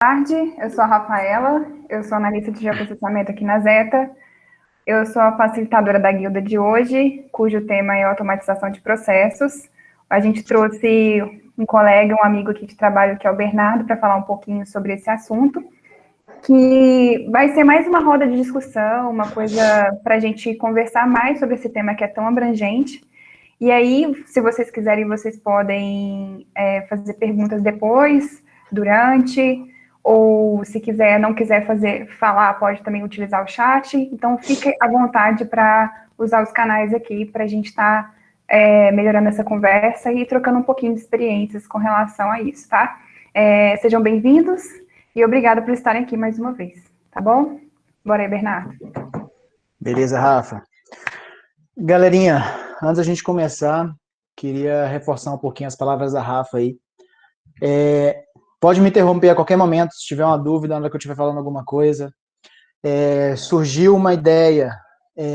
Tarde, eu sou a Rafaela, eu sou analista de geoprocessamento aqui na Zeta. Eu sou a facilitadora da guilda de hoje, cujo tema é automatização de processos. A gente trouxe um colega, um amigo aqui de trabalho, que é o Bernardo, para falar um pouquinho sobre esse assunto, que vai ser mais uma roda de discussão, uma coisa para a gente conversar mais sobre esse tema que é tão abrangente. E aí, se vocês quiserem, vocês podem fazer perguntas depois, durante, ou se não quiser falar, pode também utilizar o chat. Então, fique à vontade para usar os canais aqui para a gente estar melhorando essa conversa e trocando um pouquinho de experiências com relação a isso, tá? Sejam bem-vindos e obrigada por estarem aqui mais uma vez, tá bom? Bora aí, Bernardo. Beleza, Rafa. Galerinha, antes da gente começar, queria reforçar um pouquinho as palavras da Rafa aí. Pode me interromper a qualquer momento, se tiver uma dúvida, na hora que eu estiver falando alguma coisa. Surgiu uma ideia,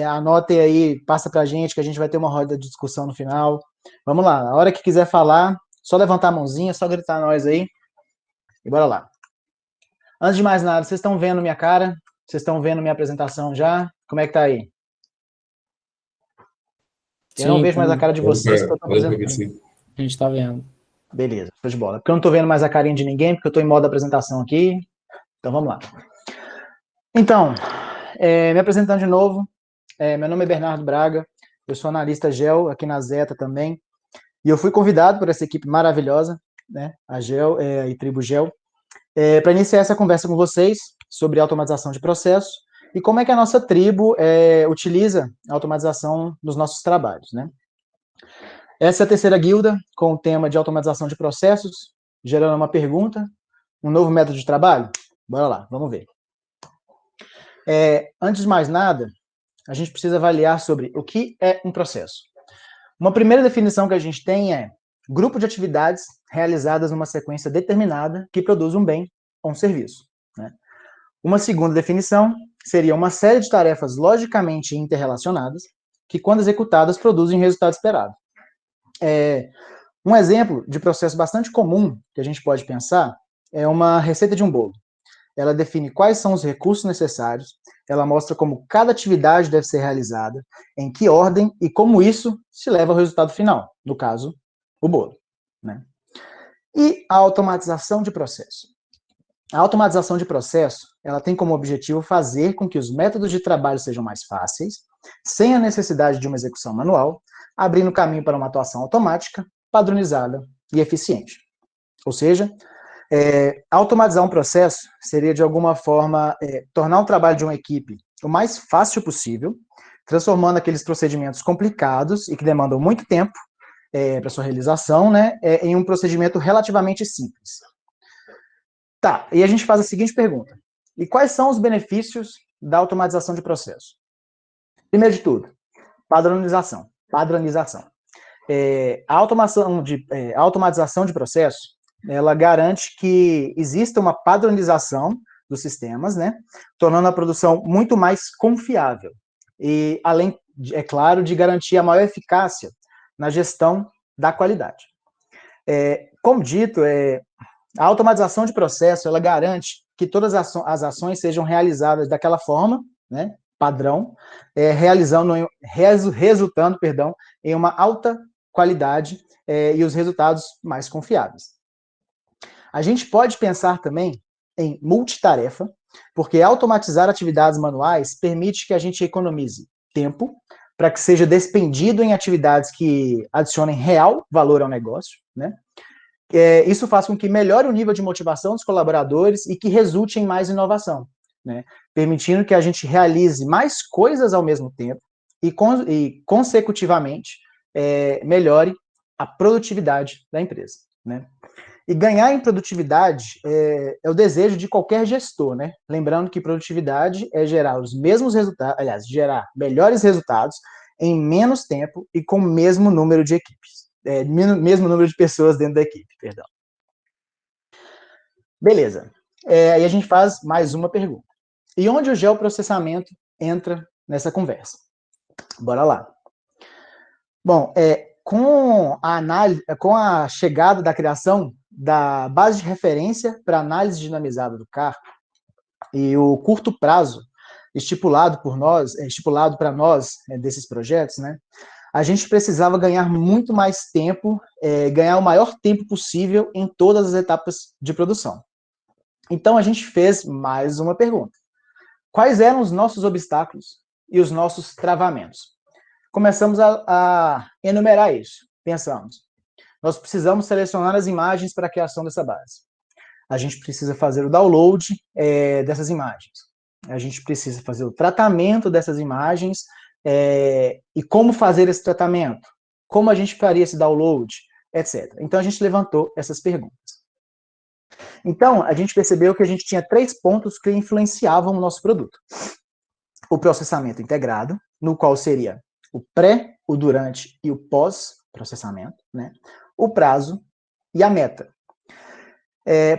anotem aí, passa pra gente, que a gente vai ter uma roda de discussão no final. Vamos lá, a hora que quiser falar, só levantar a mãozinha, só gritar nós aí, e bora lá. Antes de mais nada, vocês estão vendo minha cara? Vocês estão vendo minha apresentação já? Como é que tá aí? Eu não vejo mais a cara de vocês, porque eu tô apresentando. A gente tá vendo. Beleza, show de bola. Porque eu não tô vendo mais a carinha de ninguém, porque eu tô em modo apresentação aqui. Então, vamos lá. Então, me apresentando de novo, meu nome é Bernardo Braga, eu sou analista GEL aqui na Zeta também, e eu fui convidado por essa equipe maravilhosa, né, a GEL e Tribo GEL, para iniciar essa conversa com vocês sobre automatização de processos e como é que a nossa tribo utiliza a automatização nos nossos trabalhos, né? Essa é a terceira guilda com o tema de automatização de processos, gerando uma pergunta, um novo método de trabalho? Bora lá, vamos ver. Antes de mais nada, a gente precisa avaliar sobre o que é um processo. Uma primeira definição que a gente tem é grupo de atividades realizadas numa sequência determinada que produz um bem ou um serviço, né? Uma segunda definição seria uma série de tarefas logicamente interrelacionadas que, quando executadas, produzem o resultado esperado. Um exemplo de processo bastante comum que a gente pode pensar é uma receita de um bolo. Ela define quais são os recursos necessários, ela mostra como cada atividade deve ser realizada, em que ordem e como isso se leva ao resultado final, no caso, o bolo, né? E a automatização de processo. A automatização de processo, ela tem como objetivo fazer com que os métodos de trabalho sejam mais fáceis, sem a necessidade de uma execução manual, abrindo caminho para uma atuação automática, padronizada e eficiente. Ou seja, automatizar um processo seria, de alguma forma, tornar o trabalho de uma equipe o mais fácil possível, transformando aqueles procedimentos complicados e que demandam muito tempo para sua realização, né, em um procedimento relativamente simples. Tá, e a gente faz a seguinte pergunta: e quais são os benefícios da automatização de processo? Primeiro de tudo, padronização. A automatização de processo, ela garante que exista uma padronização dos sistemas, né, tornando a produção muito mais confiável e, além, é claro, de garantir a maior eficácia na gestão da qualidade. Como dito, a automatização de processo, ela garante que todas as ações sejam realizadas daquela forma, né, padrão, resultando em uma alta qualidade e os resultados mais confiáveis. A gente pode pensar também em multitarefa, porque automatizar atividades manuais permite que a gente economize tempo para que seja despendido em atividades que adicionem real valor ao negócio, né? Isso faz com que melhore o nível de motivação dos colaboradores e que resulte em mais inovação, né? Permitindo que a gente realize mais coisas ao mesmo tempo e consecutivamente, melhore a produtividade da empresa, né? E ganhar em produtividade é o desejo de qualquer gestor, né? Lembrando que produtividade é gerar os mesmos resultados, aliás, gerar melhores resultados em menos tempo e com o mesmo número de equipes. Mesmo número de pessoas dentro da equipe, perdão. Beleza. Aí a gente faz mais uma pergunta. E onde o geoprocessamento entra nessa conversa? Bora lá. Bom, com a chegada da criação da base de referência para análise dinamizada do CAR e o curto prazo estipulado para nós desses projetos, né, a gente precisava ganhar muito mais tempo, ganhar o maior tempo possível em todas as etapas de produção. Então, a gente fez mais uma pergunta. Quais eram os nossos obstáculos e os nossos travamentos? Começamos a enumerar isso. Pensamos, nós precisamos selecionar as imagens para a criação dessa base. A gente precisa fazer o download dessas imagens. A gente precisa fazer o tratamento dessas imagens e como fazer esse tratamento, como a gente faria esse download, etc. Então, a gente levantou essas perguntas. Então, a gente percebeu que a gente tinha 3 pontos que influenciavam o nosso produto. O processamento integrado, no qual seria o pré, o durante e o pós-processamento, né? O prazo e a meta.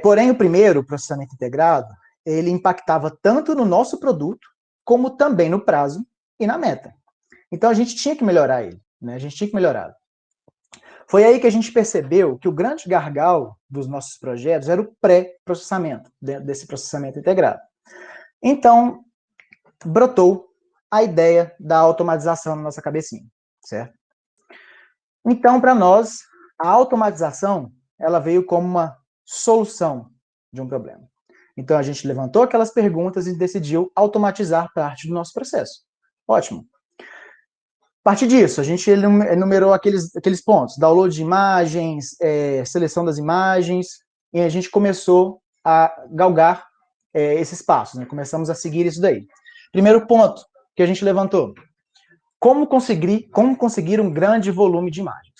Porém, o primeiro, o processamento integrado, ele impactava tanto no nosso produto, como também no prazo e na meta. Então, a gente tinha que melhorar ele, né? A gente tinha que melhorar. Foi aí que a gente percebeu que o grande gargalo dos nossos projetos era o pré-processamento, desse processamento integrado. Então, brotou a ideia da automatização na nossa cabecinha, certo? Então, para nós, a automatização, ela veio como uma solução de um problema. Então, a gente levantou aquelas perguntas e decidiu automatizar parte do nosso processo. Ótimo. A partir disso, a gente enumerou aqueles pontos, download de imagens, seleção das imagens, e a gente começou a galgar esses passos, né? Começamos a seguir isso daí. Primeiro ponto que a gente levantou, como conseguir um grande volume de imagens?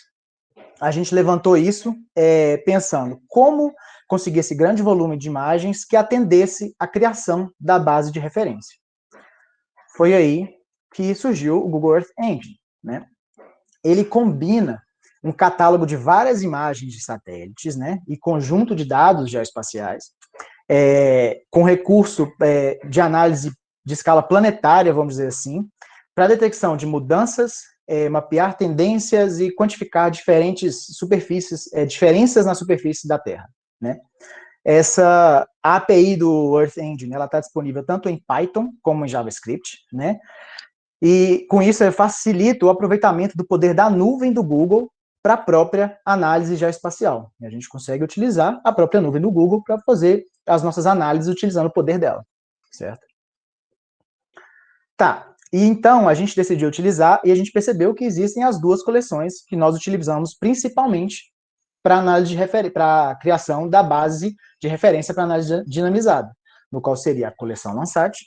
A gente levantou isso pensando como conseguir esse grande volume de imagens que atendesse à criação da base de referência. Foi aí que surgiu o Google Earth Engine, né? Ele combina um catálogo de várias imagens de satélites, né, e conjunto de dados geoespaciais, com recurso de análise de escala planetária, vamos dizer assim, para detecção de mudanças, mapear tendências e quantificar diferentes superfícies, diferenças na superfície da Terra, né? Essa API do Earth Engine, ela está disponível tanto em Python como em JavaScript, né? E com isso facilita o aproveitamento do poder da nuvem do Google para a própria análise geoespacial. E a gente consegue utilizar a própria nuvem do Google para fazer as nossas análises utilizando o poder dela, certo? Tá, e então a gente decidiu utilizar e a gente percebeu que existem as duas coleções que nós utilizamos principalmente para análise para a criação da base de referência para análise dinamizada, no qual seria a coleção Landsat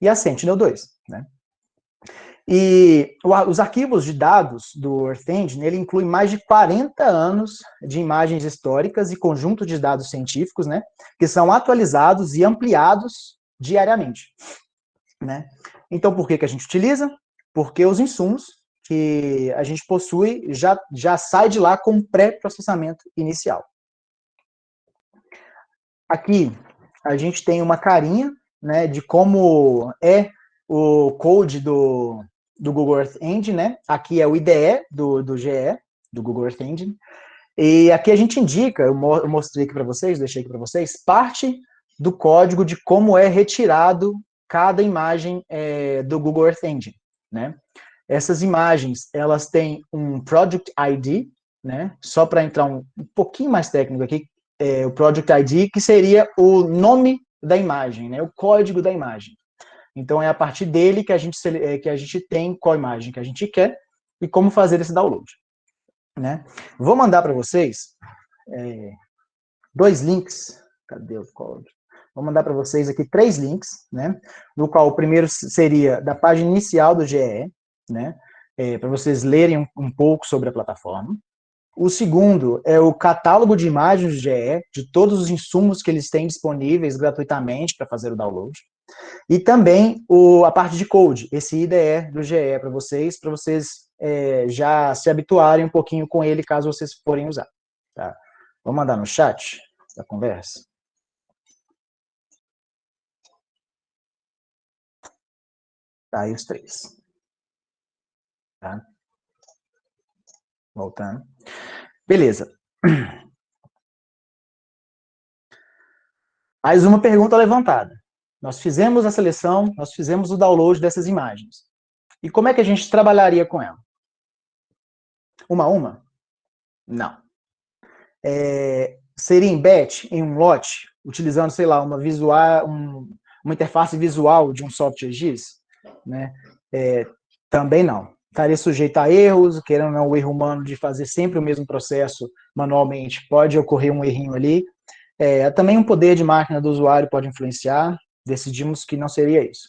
e a Sentinel-2, né? E os arquivos de dados do Earth Engine, ele inclui mais de 40 anos de imagens históricas e conjunto de dados científicos, né, que são atualizados e ampliados diariamente, né? Então, por que a gente utiliza? Porque os insumos que a gente possui já sai de lá com pré-processamento inicial. Aqui, a gente tem uma carinha, né, de como é o code do Google Earth Engine, né? Aqui é o IDE do GE, do Google Earth Engine. E aqui a gente indica, eu mostrei aqui para vocês, deixei aqui para vocês, parte do código de como é retirado cada imagem do Google Earth Engine, né? Essas imagens, elas têm um Project ID, né? Só para entrar um pouquinho mais técnico aqui, o Project ID, que seria o nome da imagem, né? O código da imagem. Então, é a partir dele que a gente tem qual imagem que a gente quer e como fazer esse download, né? Vou mandar para vocês 2 links. Cadê o código? Vou mandar para vocês aqui 3 links, né? No qual o primeiro seria da página inicial do GE, né? Para vocês lerem um pouco sobre a plataforma. O segundo é o catálogo de imagens do GE, de todos os insumos que eles têm disponíveis gratuitamente para fazer o download. E também a parte de code, esse IDE do GE para vocês já se habituarem um pouquinho com ele, caso vocês forem usar. Tá? Vou mandar no chat da conversa. Tá aí os 3. Tá? Voltando. Beleza. Mais uma pergunta levantada. Nós fizemos a seleção, nós fizemos o download dessas imagens. E como é que a gente trabalharia com ela? Uma a uma? Não. Seria em batch, em um lote, utilizando, sei lá, uma interface visual de um software GIS? Né? Também não. Estaria sujeito a erros, querendo ou não, o erro humano de fazer sempre o mesmo processo manualmente, pode ocorrer um errinho ali. Também um poder de máquina do usuário pode influenciar, decidimos que não seria isso.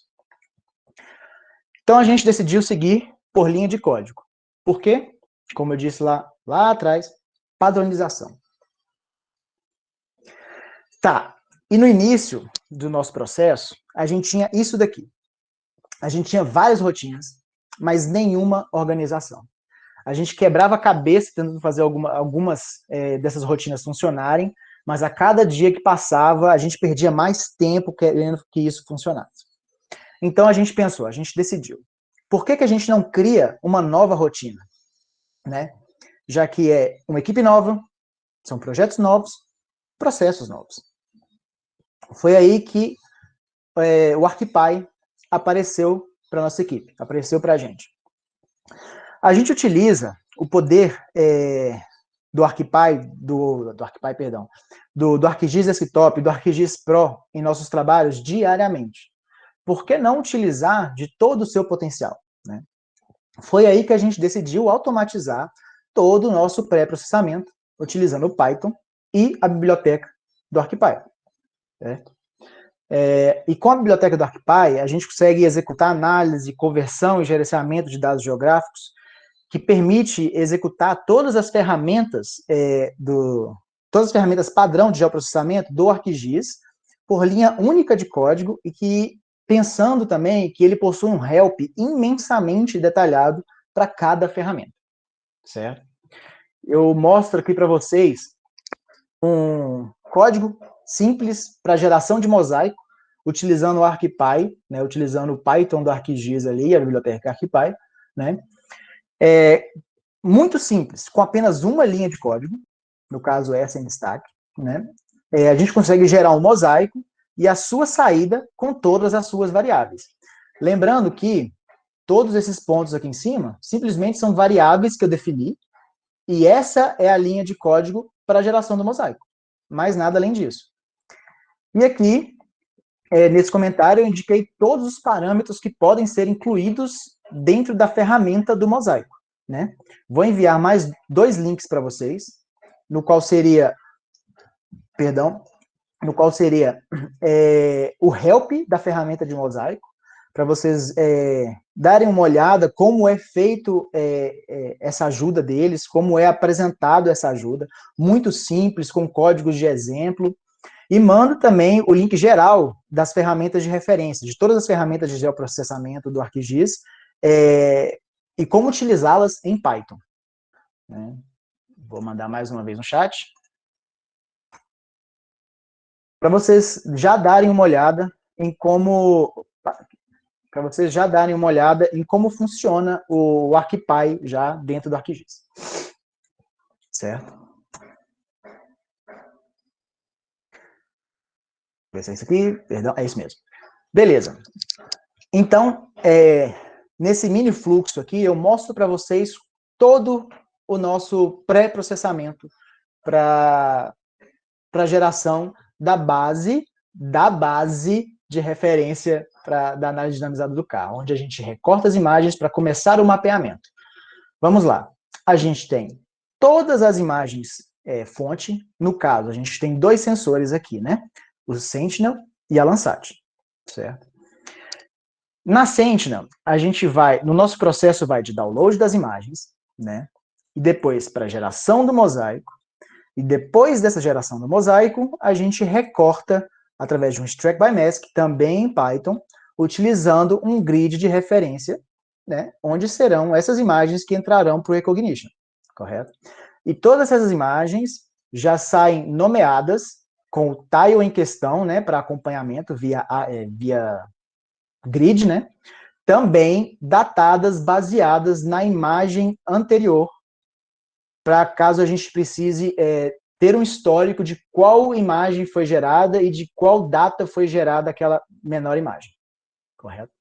Então a gente decidiu seguir por linha de código. Por quê? Como eu disse lá atrás, padronização. Tá, e no início do nosso processo, a gente tinha isso daqui. A gente tinha várias rotinas, mas nenhuma organização. A gente quebrava a cabeça tentando fazer algumas dessas rotinas funcionarem, mas a cada dia que passava, a gente perdia mais tempo querendo que isso funcionasse. Então a gente pensou, a gente decidiu. Por que a gente não cria uma nova rotina? Né? Já que é uma equipe nova, são projetos novos, processos novos. Foi aí que o ArcPy apareceu para a nossa equipe, apareceu para a gente. A gente utiliza o poder do ArcPy, do ArcGIS Desktop, do ArcGIS Pro em nossos trabalhos diariamente. Por que não utilizar de todo o seu potencial? Né? Foi aí que a gente decidiu automatizar todo o nosso pré-processamento, utilizando o Python e a biblioteca do ArcPy. Certo? E com a biblioteca do ArcPy, a gente consegue executar análise, conversão e gerenciamento de dados geográficos, que permite executar todas as ferramentas padrão de geoprocessamento do ArcGIS por linha única de código e que, pensando também que ele possui um help imensamente detalhado para cada ferramenta. Certo? Eu mostro aqui para vocês um código simples para geração de mosaico, utilizando o ArcPy, né, utilizando o Python do ArcGIS ali, a biblioteca ArcPy, né? Muito simples, com apenas uma linha de código, no caso essa em destaque, né? A gente consegue gerar um mosaico e a sua saída com todas as suas variáveis. Lembrando que todos esses pontos aqui em cima simplesmente são variáveis que eu defini e essa é a linha de código para a geração do mosaico. Mais nada além disso. E aqui, nesse comentário, eu indiquei todos os parâmetros que podem ser incluídos dentro da ferramenta do mosaico. Né? Vou enviar mais 2 links para vocês, no qual seria o help da ferramenta de mosaico, para vocês darem uma olhada como é feito essa ajuda deles, como é apresentado essa ajuda, muito simples, com códigos de exemplo, e mando também o link geral das ferramentas de referência, de todas as ferramentas de geoprocessamento do ArcGIS, e como utilizá-las em Python. Né? Vou mandar mais uma vez no chat. Para vocês já darem uma olhada em como funciona o ArcPy já dentro do ArcGIS. Certo? Vou ver se é isso aqui. Perdão, é isso mesmo. Beleza. Então, nesse mini fluxo aqui, eu mostro para vocês todo o nosso pré-processamento para a geração da base de referência da análise dinamizada do carro, onde a gente recorta as imagens para começar o mapeamento. Vamos lá. A gente tem todas as imagens fonte. No caso, a gente tem 2 sensores aqui, né? O Sentinel e a Landsat. Certo? Na Sentinel, a gente no nosso processo vai de download das imagens, né? E depois para geração do mosaico. E depois dessa geração do mosaico, a gente recorta através de um Extract by Mask, também em Python, utilizando um grid de referência, né? Onde serão essas imagens que entrarão para o Recognition, correto? E todas essas imagens já saem nomeadas com o tile em questão, né? Para acompanhamento via grid, né? Também datadas baseadas na imagem anterior, para caso a gente precise ter um histórico de qual imagem foi gerada e de qual data foi gerada aquela menor imagem. Correto?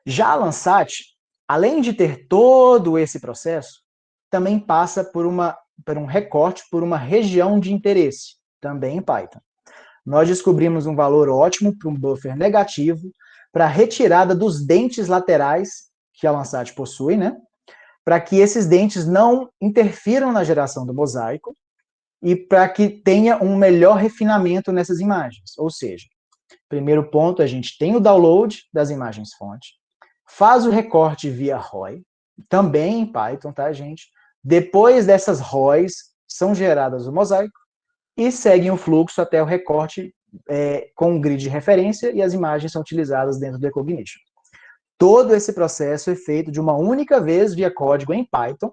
Já a Landsat, além de ter todo esse processo, também passa por um recorte, por uma região de interesse, também em Python. Nós descobrimos um valor ótimo para um buffer negativo, para a retirada dos dentes laterais que a Landsat possui, né? Para que esses dentes não interfiram na geração do mosaico e para que tenha um melhor refinamento nessas imagens. Ou seja, primeiro ponto, a gente tem o download das imagens fonte, faz o recorte via ROI, também em Python, tá, gente? Depois dessas ROIs, são geradas o mosaico e seguem o fluxo até o recorte com um grid de referência e as imagens são utilizadas dentro do Ecognition. Todo esse processo é feito de uma única vez via código em Python,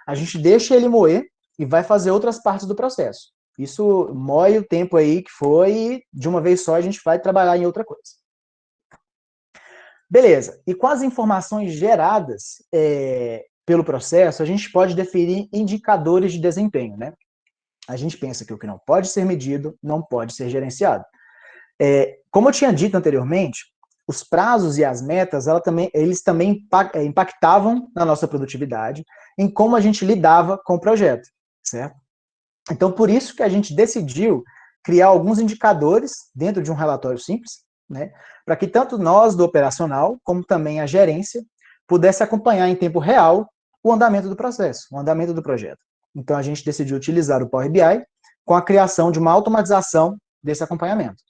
a gente deixa ele moer e vai fazer outras partes do processo. Isso moe o tempo aí que foi e de uma vez só a gente vai trabalhar em outra coisa. Beleza, e com as informações geradas pelo processo, a gente pode definir indicadores de desempenho, né? A gente pensa que o que não pode ser medido não pode ser gerenciado. Como eu tinha dito anteriormente, os prazos e as metas, eles também impactavam na nossa produtividade, em como a gente lidava com o projeto, certo? Então, por isso que a gente decidiu criar alguns indicadores dentro de um relatório simples, né, para que tanto nós do operacional, como também a gerência, pudesse acompanhar em tempo real o andamento do processo, o andamento do projeto. Então, a gente decidiu utilizar o Power BI com a criação de uma automatização desse acompanhamento.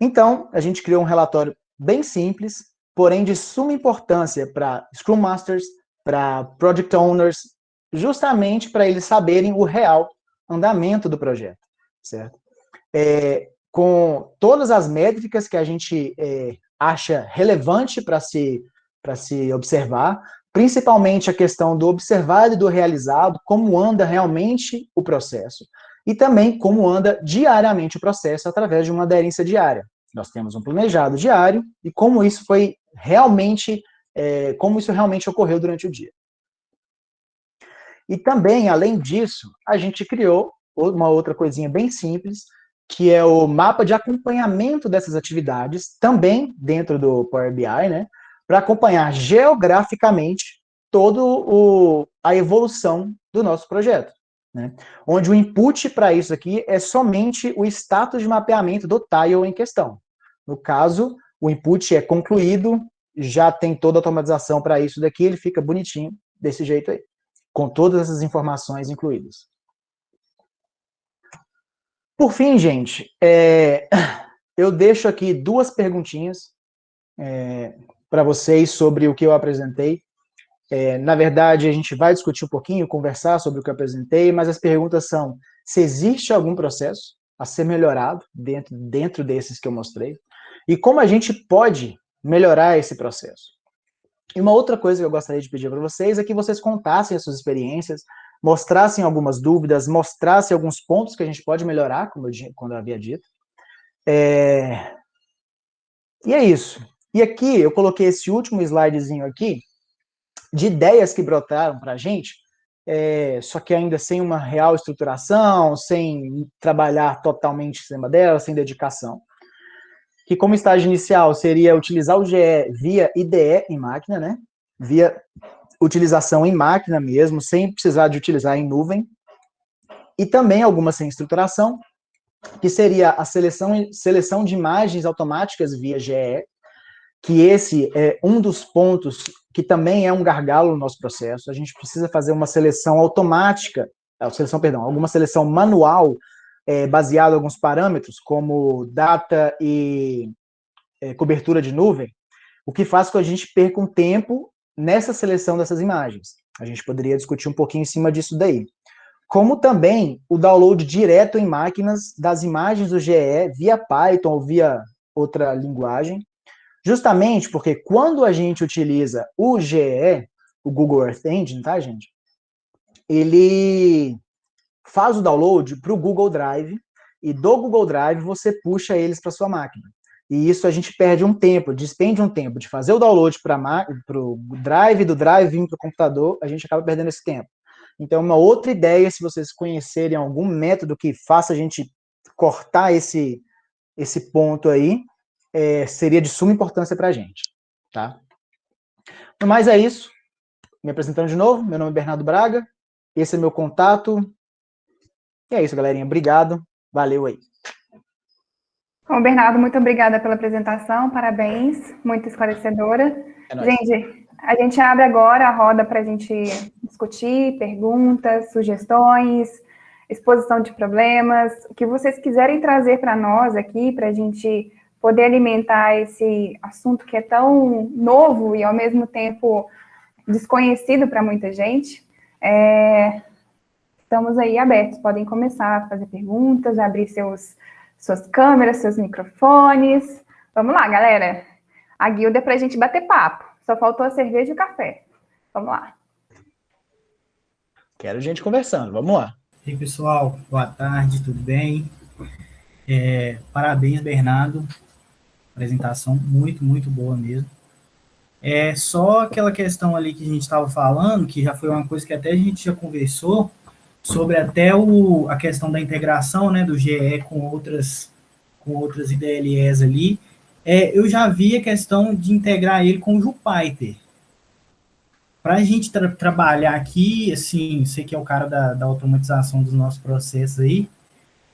Então, a gente criou um relatório bem simples, porém de suma importância para Scrum Masters, para Project Owners, justamente para eles saberem o real andamento do projeto, certo? Com todas as métricas que a gente acha relevante para se observar, principalmente a questão do observado e do realizado, como anda realmente o processo, e também como anda diariamente o processo através de uma aderência diária. Nós temos um planejado diário e como isso foi realmente, como isso realmente ocorreu durante o dia. E também, além disso, a gente criou uma outra coisinha bem simples, que é o mapa de acompanhamento dessas atividades, também dentro do Power BI, né, para acompanhar geograficamente toda a evolução do nosso projeto, né, onde o input para isso aqui é somente o status de mapeamento do tile em questão. No caso, o input é concluído, já tem toda a automatização para isso daqui, ele fica bonitinho desse jeito aí, com todas essas informações incluídas. Por fim, gente, eu deixo aqui duas perguntinhas para vocês sobre o que eu apresentei. Na verdade, a gente vai discutir um pouquinho, conversar sobre o que eu apresentei, mas as perguntas são: se existe algum processo a ser melhorado dentro desses que eu mostrei? E como a gente pode melhorar esse processo? E uma outra coisa que eu gostaria de pedir para vocês é que vocês contassem as suas experiências, mostrassem algumas dúvidas, mostrassem alguns pontos que a gente pode melhorar, como eu havia dito. E é isso. E aqui, eu coloquei esse último slidezinho aqui, de ideias que brotaram para a gente, só que ainda sem uma real estruturação, sem trabalhar totalmente em cima dela, sem dedicação. Que como estágio inicial seria utilizar o GE via IDE em máquina, né? Via utilização em máquina mesmo, sem precisar de utilizar em nuvem. E também algumas sem estruturação, que seria a seleção de imagens automáticas via GE, que esse é um dos pontos que também é um gargalo no nosso processo. A gente precisa fazer uma seleção automática, alguma seleção manual, baseado em alguns parâmetros, como data e cobertura de nuvem, o que faz com que a gente perca um tempo nessa seleção dessas imagens. A gente poderia discutir um pouquinho em cima disso daí. Como também o download direto em máquinas das imagens do GE via Python ou via outra linguagem, justamente porque quando a gente utiliza o GE, o Google Earth Engine, tá, gente? Ele faz o download para o Google Drive, e do Google Drive você puxa eles para sua máquina. E isso a gente perde um tempo, despende um tempo de fazer o download para o Drive, do Drive vir para o computador, a gente acaba perdendo esse tempo. Então, uma outra ideia, se vocês conhecerem algum método que faça a gente cortar esse ponto aí, seria de suma importância para a gente, tá? Mas é isso. Me apresentando de novo, meu nome é Bernardo Braga, esse é meu contato. E é isso, galerinha. Obrigado. Valeu aí. Bom, Bernardo, muito obrigada pela apresentação, parabéns, muito esclarecedora. Gente, a gente abre agora a roda para a gente discutir perguntas, sugestões, exposição de problemas, o que vocês quiserem trazer para nós aqui, para a gente poder alimentar esse assunto que é tão novo e, ao mesmo tempo, desconhecido para muita gente. Estamos aí abertos, podem começar a fazer perguntas, abrir suas câmeras, seus microfones. Vamos lá, galera. A guilda é para a gente bater papo. Só faltou a cerveja e o café. Vamos lá. Quero gente conversando. Vamos lá. E aí, pessoal. Boa tarde, tudo bem? Parabéns, Bernardo. Apresentação muito, muito boa mesmo. Só aquela questão ali que a gente estava falando, que já foi uma coisa que até a gente já conversou, sobre até a questão da integração, né, do GE com outras IDLEs ali. Eu já vi a questão de integrar ele com o Jupyter. Para a gente trabalhar aqui, assim, você que é o cara da automatização dos nossos processos aí,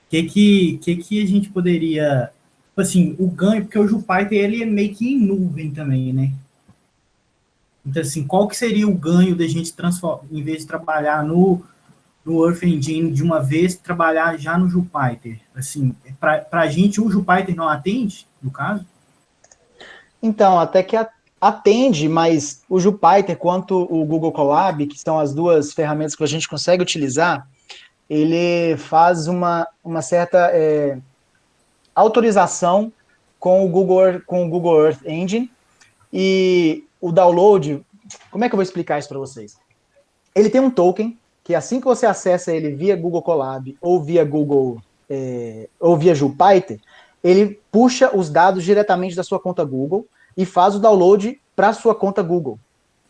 o que a gente poderia, assim, o ganho, porque o Jupyter, ele é meio que em nuvem também, né? Então, assim, qual que seria o ganho da gente transformar, em vez de trabalhar no Earth Engine de uma vez, trabalhar já no Jupyter? Assim, para a gente, o Jupyter não atende, no caso? Então, até que atende, mas o Jupyter quanto o Google Colab, que são as duas ferramentas que a gente consegue utilizar, ele faz uma certa autorização com o Google Earth Engine, e o download, como é que eu vou explicar isso para vocês? Ele tem um token, que assim que você acessa ele via Google Colab ou via ou via Jupyter, ele puxa os dados diretamente da sua conta Google e faz o download para a sua conta Google,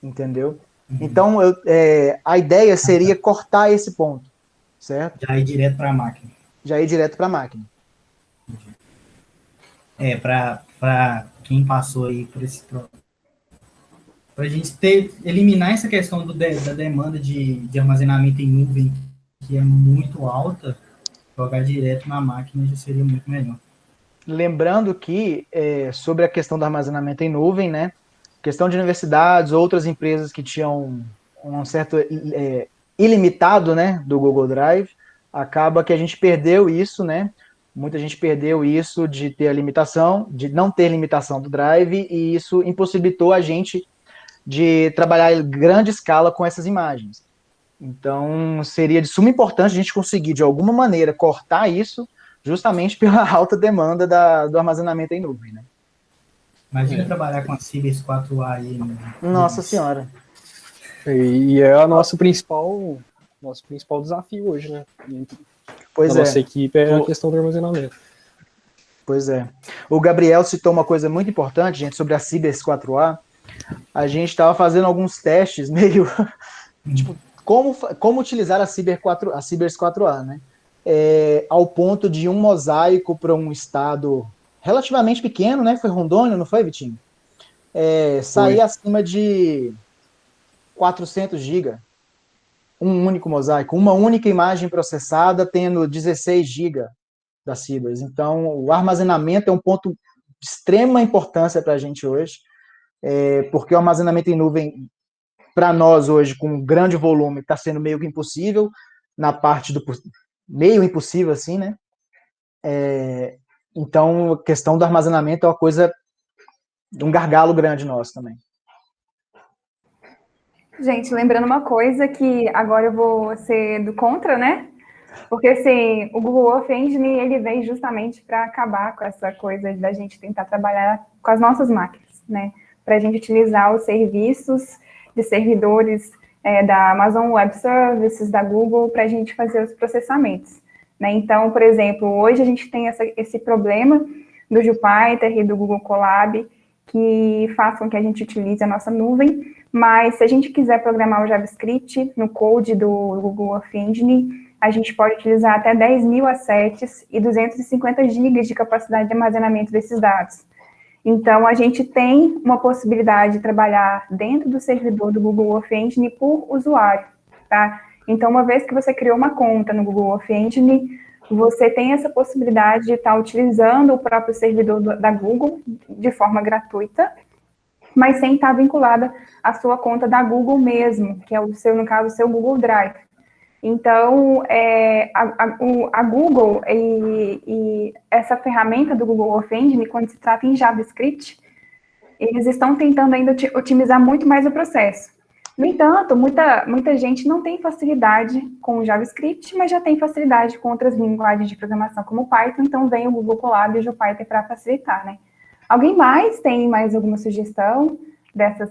entendeu? Então, a ideia seria cortar esse ponto, certo? Já ir direto para a máquina. Já ir direto para a máquina. Para quem passou aí por esse... Para a gente eliminar essa questão da demanda de armazenamento em nuvem, que é muito alta, jogar direto na máquina já seria muito melhor. Lembrando que, sobre a questão do armazenamento em nuvem, né, questão de universidades, outras empresas que tinham um certo ilimitado, né, do Google Drive, acaba que a gente perdeu isso, né, muita gente perdeu isso de ter a limitação, de não ter limitação do Drive, e isso impossibilitou a gente de trabalhar em grande escala com essas imagens. Então, seria de suma importância a gente conseguir, de alguma maneira, cortar isso, justamente pela alta demanda do armazenamento em nuvem, né? Imagina trabalhar com a Cibers 4A aí. Né? Nossa Senhora. E é o nosso principal desafio hoje, né? Pois nossa equipe é a questão do armazenamento. Pois é. O Gabriel citou uma coisa muito importante, gente, sobre a Cibers 4A. A gente estava fazendo alguns testes meio... tipo, como utilizar a Cibers 4A, né? Ao ponto de um mosaico para um estado relativamente pequeno, né? Foi Rondônia, não foi, Vitinho? Sair acima de 400 GB. Um único mosaico, uma única imagem processada tendo 16 GB da Cibers. Então, o armazenamento é um ponto de extrema importância para a gente hoje, porque o armazenamento em nuvem, para nós hoje, com grande volume, está sendo meio que impossível, na parte do meio impossível, assim, né? Então, a questão do armazenamento é uma coisa, um gargalo grande nosso também. Gente, lembrando uma coisa que agora eu vou ser do contra, né? Porque, assim, o Google Earth Engine, ele veio justamente para acabar com essa coisa da gente tentar trabalhar com as nossas máquinas, né? Para a gente utilizar os serviços de servidores da Amazon Web Services, da Google, para a gente fazer os processamentos, né? Então, por exemplo, hoje a gente tem esse problema do Jupyter e do Google Colab, que façam que a gente utilize a nossa nuvem, Mas se a gente quiser programar o JavaScript no code do Google Earth Engine, a gente pode utilizar até 10.000 assets e 250 GB de capacidade de armazenamento desses dados. Então, a gente tem uma possibilidade de trabalhar dentro do servidor do Google Earth Engine por usuário, tá? Então, uma vez que você criou uma conta no Google Earth Engine, você tem essa possibilidade de estar utilizando o próprio servidor da Google de forma gratuita, mas sem estar vinculada à sua conta da Google mesmo, que é o seu, no caso, o seu Google Drive. Então, a Google e essa ferramenta do Google Earth Engine, quando se trata em JavaScript, eles estão tentando ainda otimizar muito mais o processo. No entanto, muita gente não tem facilidade com o JavaScript, mas já tem facilidade com outras linguagens de programação, como o Python, então vem o Google Colab e o Jupyter para facilitar, né? Alguém tem mais alguma sugestão dessas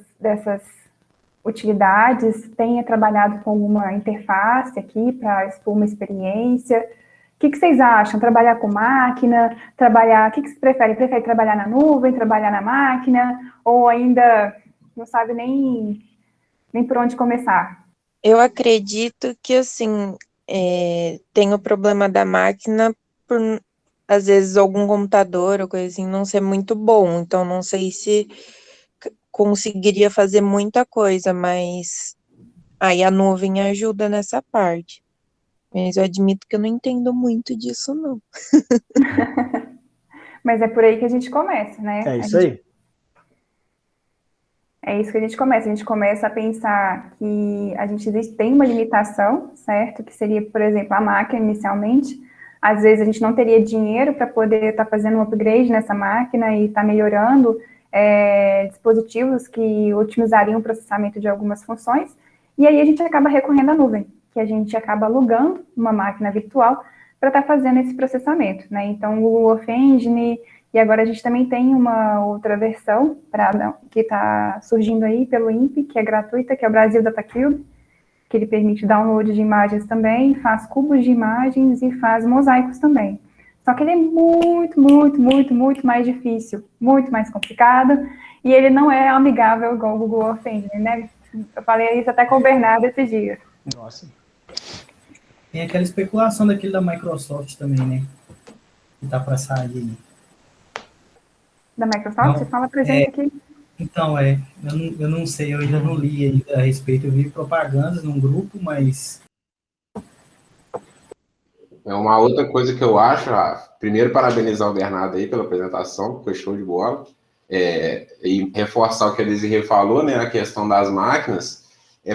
utilidades? Tenha trabalhado com alguma interface aqui para expor uma experiência? O que vocês acham? Trabalhar com máquina? O que vocês preferem? Prefere trabalhar na nuvem, trabalhar na máquina? Ou ainda não sabe nem por onde começar? Eu acredito que, assim, tem o problema da máquina por, às vezes, algum computador ou coisa assim não ser muito bom. Então, não sei se conseguiria fazer muita coisa, mas aí a nuvem ajuda nessa parte. Mas eu admito que eu não entendo muito disso, não. Mas é por aí que a gente começa, né? É isso aí. É isso que a gente começa a pensar que a gente tem uma limitação, certo? Que seria, por exemplo, a máquina inicialmente. Às vezes a gente não teria dinheiro para poder estar fazendo um upgrade nessa máquina e estar melhorando dispositivos que otimizariam o processamento de algumas funções. E aí a gente acaba recorrendo à nuvem, que a gente acaba alugando uma máquina virtual para estar fazendo esse processamento, né? Então, o Google Earth Engine, e agora a gente também tem uma outra versão que está surgindo aí pelo INPE, que é gratuita, que é o Brasil Data Cube, que ele permite download de imagens também, faz cubos de imagens e faz mosaicos também. Só que ele é muito, muito, muito, muito mais difícil, muito mais complicado, e ele não é amigável igual o Google Earth Engine, né? Eu falei isso até com o Bernardo esses dias. Nossa. Tem aquela especulação daquele da Microsoft também, né? Que tá para sair. Da Microsoft? Não, fala pra gente aqui. Então, eu não sei, eu ainda não li ainda a respeito. Eu vi propagandas num grupo, mas... É uma outra coisa que eu acho, primeiro parabenizar o Bernardo aí pela apresentação, foi show de bola, e reforçar o que a Desirê falou, né, a questão das máquinas,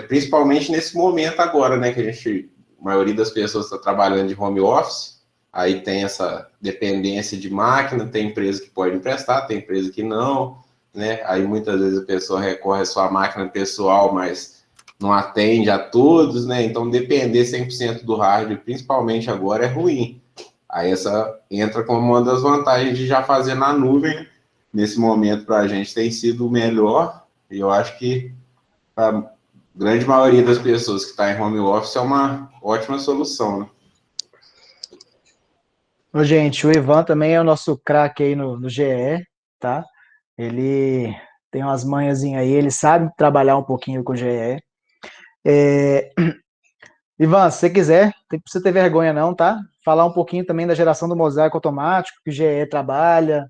principalmente nesse momento agora, né, que a maioria das pessoas está trabalhando de home office, aí tem essa dependência de máquina, tem empresa que pode emprestar, tem empresa que não, né, aí muitas vezes a pessoa recorre à sua máquina pessoal, mas não atende a todos, né? Então, depender 100% do hardware, principalmente agora, é ruim. Aí essa entra como uma das vantagens de já fazer na nuvem. Nesse momento, para a gente, tem sido o melhor. E eu acho que a grande maioria das pessoas que está em home office é uma ótima solução, né? Ô, gente, o Ivan também é o nosso craque aí no GE, tá? Ele tem umas manhãzinhas aí, ele sabe trabalhar um pouquinho com o GE. Ivan, se você quiser, não precisa ter vergonha não, tá? Falar um pouquinho também da geração do mosaico automático, que o GE trabalha,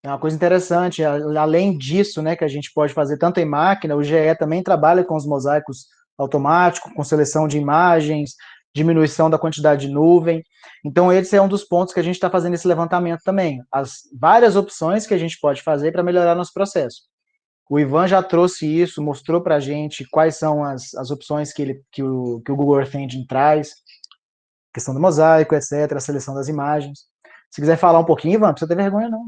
é uma coisa interessante. Além disso, né, que a gente pode fazer tanto em máquina, o GE também trabalha com os mosaicos automáticos, com seleção de imagens, diminuição da quantidade de nuvem. Então, esse é um dos pontos que a gente está fazendo esse levantamento também. As várias opções que a gente pode fazer para melhorar nosso processo. O Ivan já trouxe isso, mostrou para a gente quais são as opções que o Google Earth Engine traz, questão do mosaico, etc., a seleção das imagens. Se quiser falar um pouquinho, Ivan, não precisa ter vergonha, não.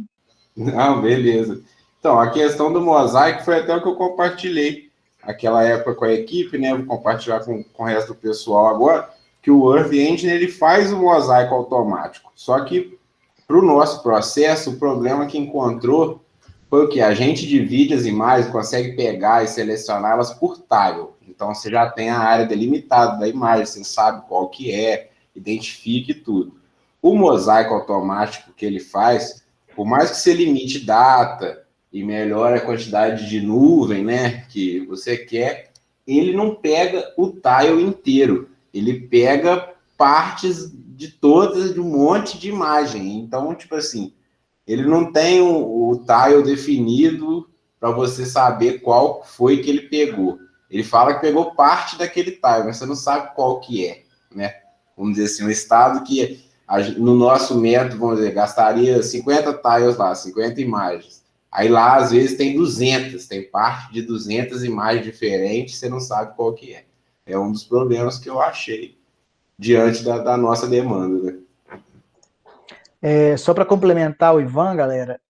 Não, beleza. Então, a questão do mosaico foi até o que eu compartilhei aquela época com a equipe, né? Vou compartilhar com o resto do pessoal agora, que o Earth Engine, ele faz o mosaico automático. Só que, para o nosso processo, o problema que encontrou foi o que? A gente divide as imagens, consegue pegar e selecioná-las por tile. Então, você já tem a área delimitada da imagem, você sabe qual que é, identifique tudo. O mosaico automático que ele faz, por mais que você limite data, e melhora a quantidade de nuvem, né, que você quer, ele não pega o tile inteiro, ele pega partes de um monte de imagem. Então, tipo assim, ele não tem o tile definido para você saber qual foi que ele pegou. Ele fala que pegou parte daquele tile, mas você não sabe qual que é, né? Vamos dizer assim, um estado que no nosso método, vamos dizer, gastaria 50 tiles lá, 50 imagens. Aí lá, às vezes, tem 200, tem parte de 200 imagens diferentes, você não sabe qual que é. É um dos problemas que eu achei diante da nossa demanda, né? Só para complementar o Ivan, galera,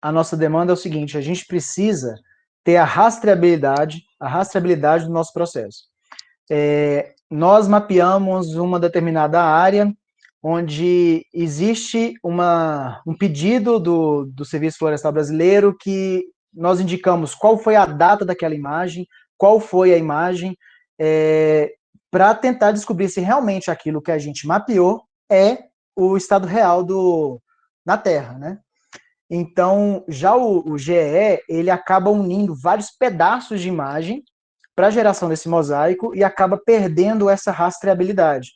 a nossa demanda é o seguinte: a gente precisa ter a rastreabilidade do nosso processo. Nós mapeamos uma determinada área onde existe um pedido do Serviço Florestal Brasileiro que nós indicamos qual foi a data daquela imagem, qual foi a imagem, para tentar descobrir se realmente aquilo que a gente mapeou é o estado real na Terra, né? Então, já o GE, ele acaba unindo vários pedaços de imagem para a geração desse mosaico e acaba perdendo essa rastreabilidade.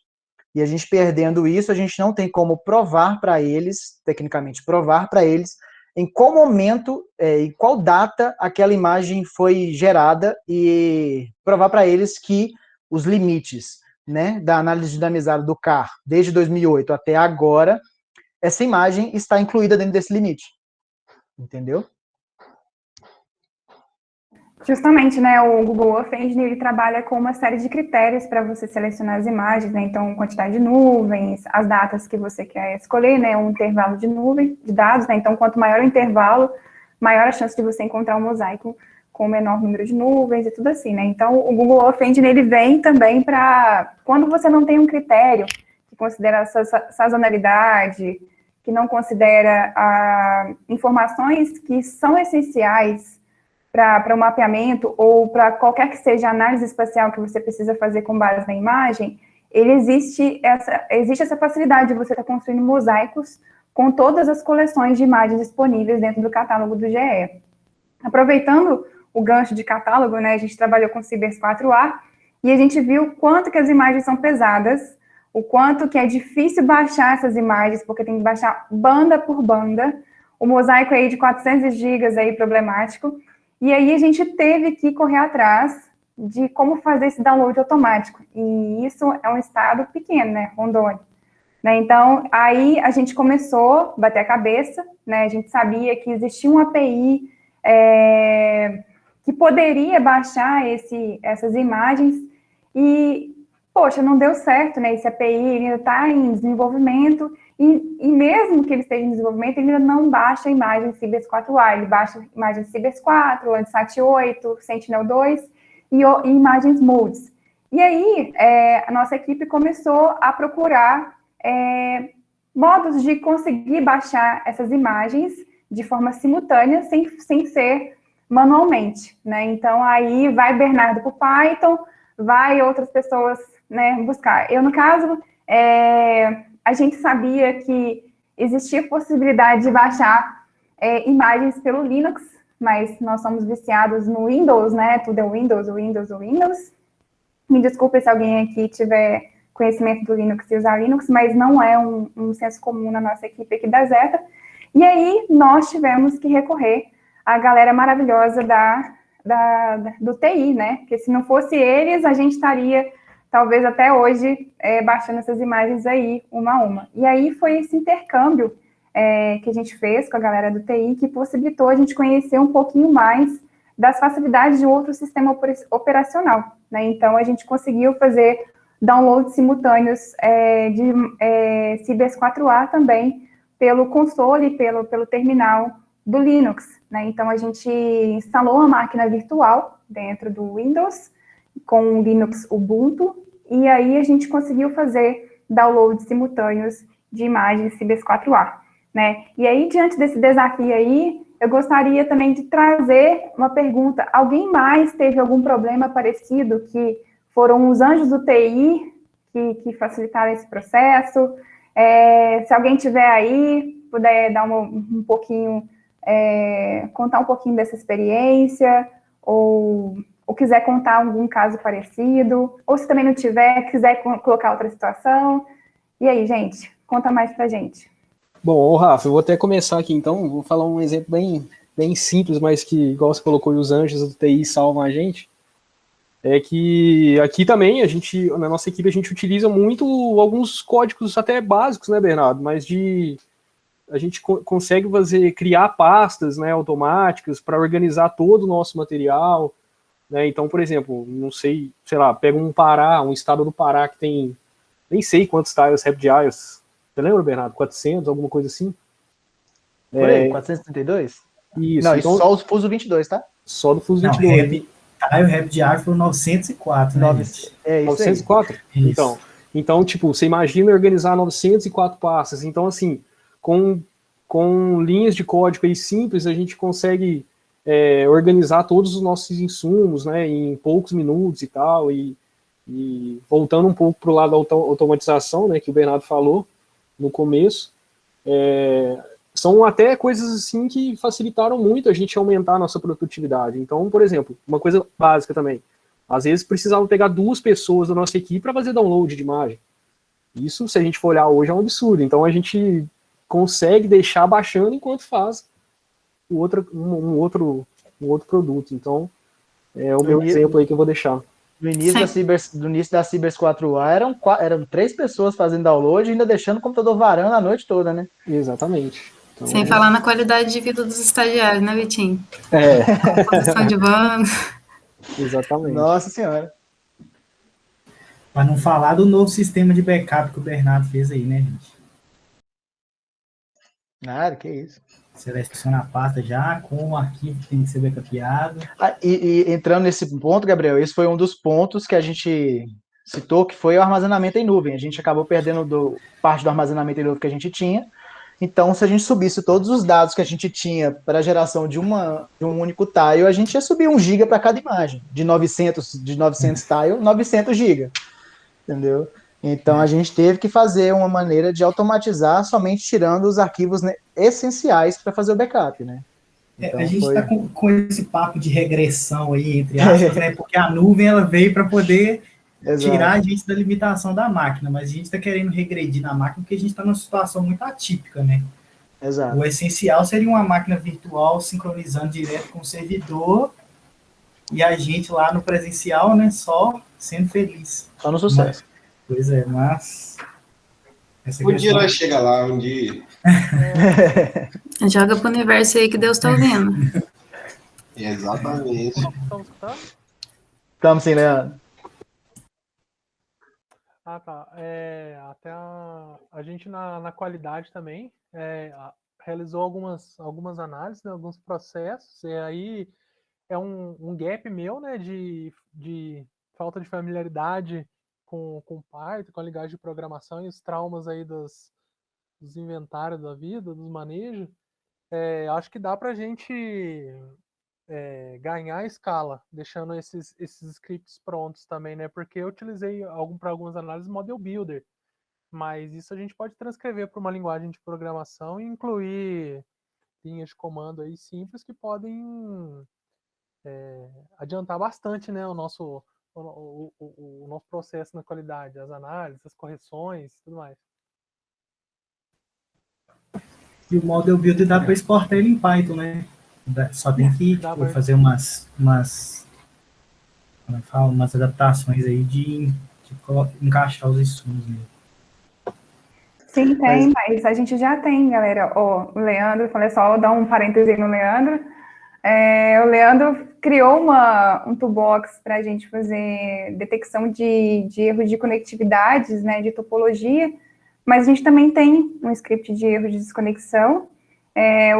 E a gente perdendo isso, a gente não tem como provar para eles, tecnicamente provar para eles, em qual momento, em qual data aquela imagem foi gerada e provar para eles que os limites, né, da análise dinamizada do CAR, desde 2008 até agora, essa imagem está incluída dentro desse limite. Entendeu? Justamente, né, o Google Earth Engine, ele trabalha com uma série de critérios para você selecionar as imagens, né, então quantidade de nuvens, as datas que você quer escolher, né, um intervalo de nuvem, de dados, né, então quanto maior o intervalo, maior a chance de você encontrar um mosaico com menor número de nuvens e tudo assim, né, então o Google Earth Engine, ele vem também para, quando você não tem um critério que considera a sazonalidade, que não considera informações que são essenciais para o mapeamento ou para qualquer que seja a análise espacial que você precisa fazer com base na imagem, existe essa facilidade de você estar construindo mosaicos com todas as coleções de imagens disponíveis dentro do catálogo do GE. Aproveitando o gancho de catálogo, né, a gente trabalhou com Cibers 4A e a gente viu o quanto que as imagens são pesadas, o quanto que é difícil baixar essas imagens, porque tem que baixar banda por banda, o mosaico aí de 400 gigas aí problemático. E aí a gente teve que correr atrás de como fazer esse download automático. E isso é um estado pequeno, né, Rondônia. Né, então, aí a gente começou a bater a cabeça, né, a gente sabia que existia uma API que poderia baixar essas imagens e, poxa, não deu certo, né, esse API ainda está em desenvolvimento. E mesmo que ele esteja em desenvolvimento, ele ainda não baixa a imagem Cibers 4A, ele baixa imagens Cibers 4, Landsat 8, Sentinel-2 e imagens modes. E aí, a nossa equipe começou a procurar modos de conseguir baixar essas imagens de forma simultânea, sem ser manualmente, né? Então, aí vai Bernardo para o Python, vai outras pessoas, né, buscar. Eu, no caso, a gente sabia que existia possibilidade de baixar imagens pelo Linux, mas nós somos viciados no Windows, né? Tudo é Windows, Windows, Windows. Me desculpe se alguém aqui tiver conhecimento do Linux e usar Linux, mas não é um senso comum na nossa equipe aqui da Zeta. E aí nós tivemos que recorrer à galera maravilhosa do TI, né? Porque se não fosse eles, a gente estaria talvez até hoje, baixando essas imagens aí, uma a uma. E aí foi esse intercâmbio que a gente fez com a galera do TI, que possibilitou a gente conhecer um pouquinho mais das facilidades de outro sistema operacional, né? Então, a gente conseguiu fazer downloads simultâneos de Cibers 4A também, pelo console, pelo terminal do Linux, né? Então, a gente instalou uma máquina virtual dentro do Windows, com o Linux Ubuntu, e aí a gente conseguiu fazer downloads simultâneos de imagens Cibers 4A, né? E aí, diante desse desafio aí, eu gostaria também de trazer uma pergunta. Alguém mais teve algum problema parecido, que foram os anjos do TI que facilitaram esse processo? Se alguém tiver aí, puder dar um pouquinho contar um pouquinho dessa experiência, ou quiser contar algum caso parecido, ou se também não tiver, quiser colocar outra situação. E aí, gente, conta mais pra gente. Bom, Rafa, eu vou até começar aqui então, vou falar um exemplo bem simples, mas que, igual você colocou, os anjos do TI salvam a gente. É que aqui também, na nossa equipe, a gente utiliza muito alguns códigos até básicos, né, Bernardo? Mas a gente consegue criar pastas, né, automáticas para organizar todo o nosso material, né? Então, por exemplo, não sei lá, pega um estado do Pará que tem, nem sei quantos tiles RapidIOS. Você lembra, Bernardo? 400, alguma coisa assim? Por aí, 432? Isso. Não, então, isso só os Fuso 22, tá? Só do Fuso Não, 22. o RapidIOS foi 904, né, gente? É isso 904? Aí. Então, tipo, você imagina organizar 904 pastas. Então, assim, com linhas de código aí simples, a gente consegue organizar todos os nossos insumos, né, em poucos minutos e tal, e voltando um pouco para o lado da automatização, né, que o Bernardo falou no começo, são até coisas assim que facilitaram muito a gente aumentar a nossa produtividade. Então, por exemplo, uma coisa básica também, às vezes precisava pegar 2 pessoas da nossa equipe para fazer download de imagem. Isso, se a gente for olhar hoje, é um absurdo. Então, a gente consegue deixar baixando enquanto faz um outro produto. Então, é o meu exemplo aí que eu vou deixar. No início da Cibers 4A, eram 3 pessoas fazendo download e ainda deixando o computador varando a noite toda, né? Exatamente. Então, sem falar na qualidade de vida dos estagiários, né, Vitinho? Composição de banda. Exatamente. Nossa Senhora. Para não falar do novo sistema de backup que o Bernardo fez aí, né, gente? Nada, que isso. Seleciona a pasta já com o arquivo que tem que ser backupeado. E entrando nesse ponto, Gabriel, esse foi um dos pontos que a gente citou, que foi o armazenamento em nuvem. A gente acabou perdendo parte do armazenamento em nuvem que a gente tinha. Então, se a gente subisse todos os dados que a gente tinha para a geração de um único tile, a gente ia subir 1 GB para cada imagem. De 900 tile, 900 GB. Entendeu? Então, a gente teve que fazer uma maneira de automatizar, somente tirando os arquivos, né, essenciais para fazer o backup, né? Então, a gente está com esse papo de regressão aí, entre aspas, né? Porque a nuvem ela veio para poder tirar a gente da limitação da máquina, mas a gente está querendo regredir na máquina porque a gente está numa situação muito atípica, né? Exato. O essencial seria uma máquina virtual sincronizando direto com o servidor e a gente lá no presencial, né? Só sendo feliz. Só no sucesso. Pois é, mas... Um dia nós chega lá, um dia. Joga pro universo aí que Deus tá ouvindo. Exatamente. Estamos escutando? Estamos sim, Leandro. Ah, tá. Até a gente na qualidade também realizou algumas análises, né, alguns processos, e aí é um gap meu, né, de falta de familiaridade com Python, com a linguagem de programação e os traumas aí dos inventários da vida, dos manejos. Acho que dá para a gente ganhar a escala, deixando esses scripts prontos também, né? Porque eu utilizei para algumas análises Model Builder, mas isso a gente pode transcrever para uma linguagem de programação e incluir linhas de comando aí simples que podem adiantar bastante, né, o nosso processo na qualidade, as análises, as correções, tudo mais. E o Model Builder dá para exportar ele em Python, né? Só tem que fazer umas adaptações aí de encaixar os insumos nele. Sim, tem, mas a gente já tem, galera. O Leandro, falei só, dar um parêntese no Leandro. O Leandro criou um toolbox para a gente fazer detecção de erros de conectividades, né, de topologia, mas a gente também tem um script de erros de desconexão.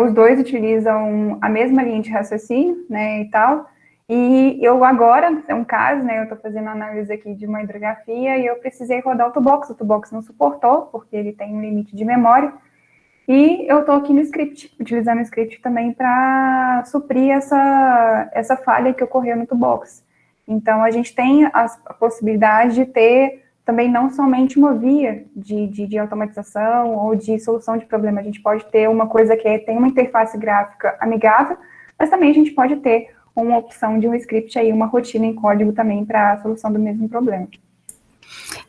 Os dois utilizam a mesma linha de raciocínio, né, e tal. E eu agora, é um caso, né, eu estou fazendo análise aqui de uma hidrografia e eu precisei rodar o toolbox não suportou, porque ele tem um limite de memória. E eu estou aqui no script, utilizando o script também para suprir essa falha que ocorreu no toolbox. Então, a gente tem a possibilidade de ter também não somente uma via de automatização ou de solução de problema. A gente pode ter uma coisa que tem uma interface gráfica amigável, mas também a gente pode ter uma opção de um script aí, uma rotina em código também para a solução do mesmo problema.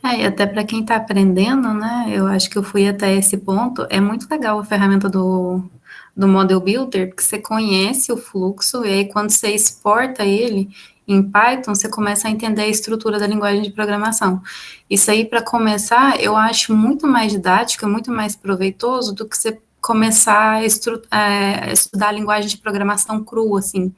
E até para quem está aprendendo, né, eu acho que eu fui até esse ponto, é muito legal a ferramenta do Model Builder, porque você conhece o fluxo, e aí quando você exporta ele em Python, você começa a entender a estrutura da linguagem de programação. Isso aí, para começar, eu acho muito mais didático, muito mais proveitoso do que você começar a estudar a linguagem de programação crua, assim,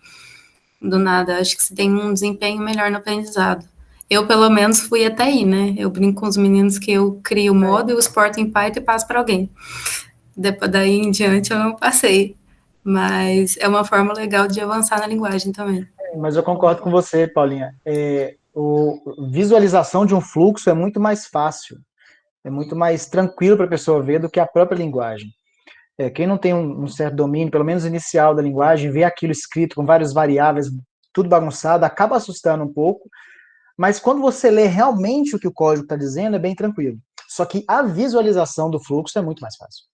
do nada. Acho que você tem um desempenho melhor no aprendizado. Eu, pelo menos, fui até aí, né? Eu brinco com os meninos que eu crio o model, exporto em Python e passo para alguém. Depois daí em diante eu não passei. Mas é uma forma legal de avançar na linguagem também. Mas eu concordo com você, Paulinha. Visualização de um fluxo é muito mais fácil, é muito mais tranquilo para a pessoa ver do que a própria linguagem. Quem não tem um certo domínio, pelo menos inicial da linguagem, vê aquilo escrito com várias variáveis, tudo bagunçado, acaba assustando um pouco, mas quando você lê realmente o que o código está dizendo, é bem tranquilo. Só que a visualização do fluxo é muito mais fácil.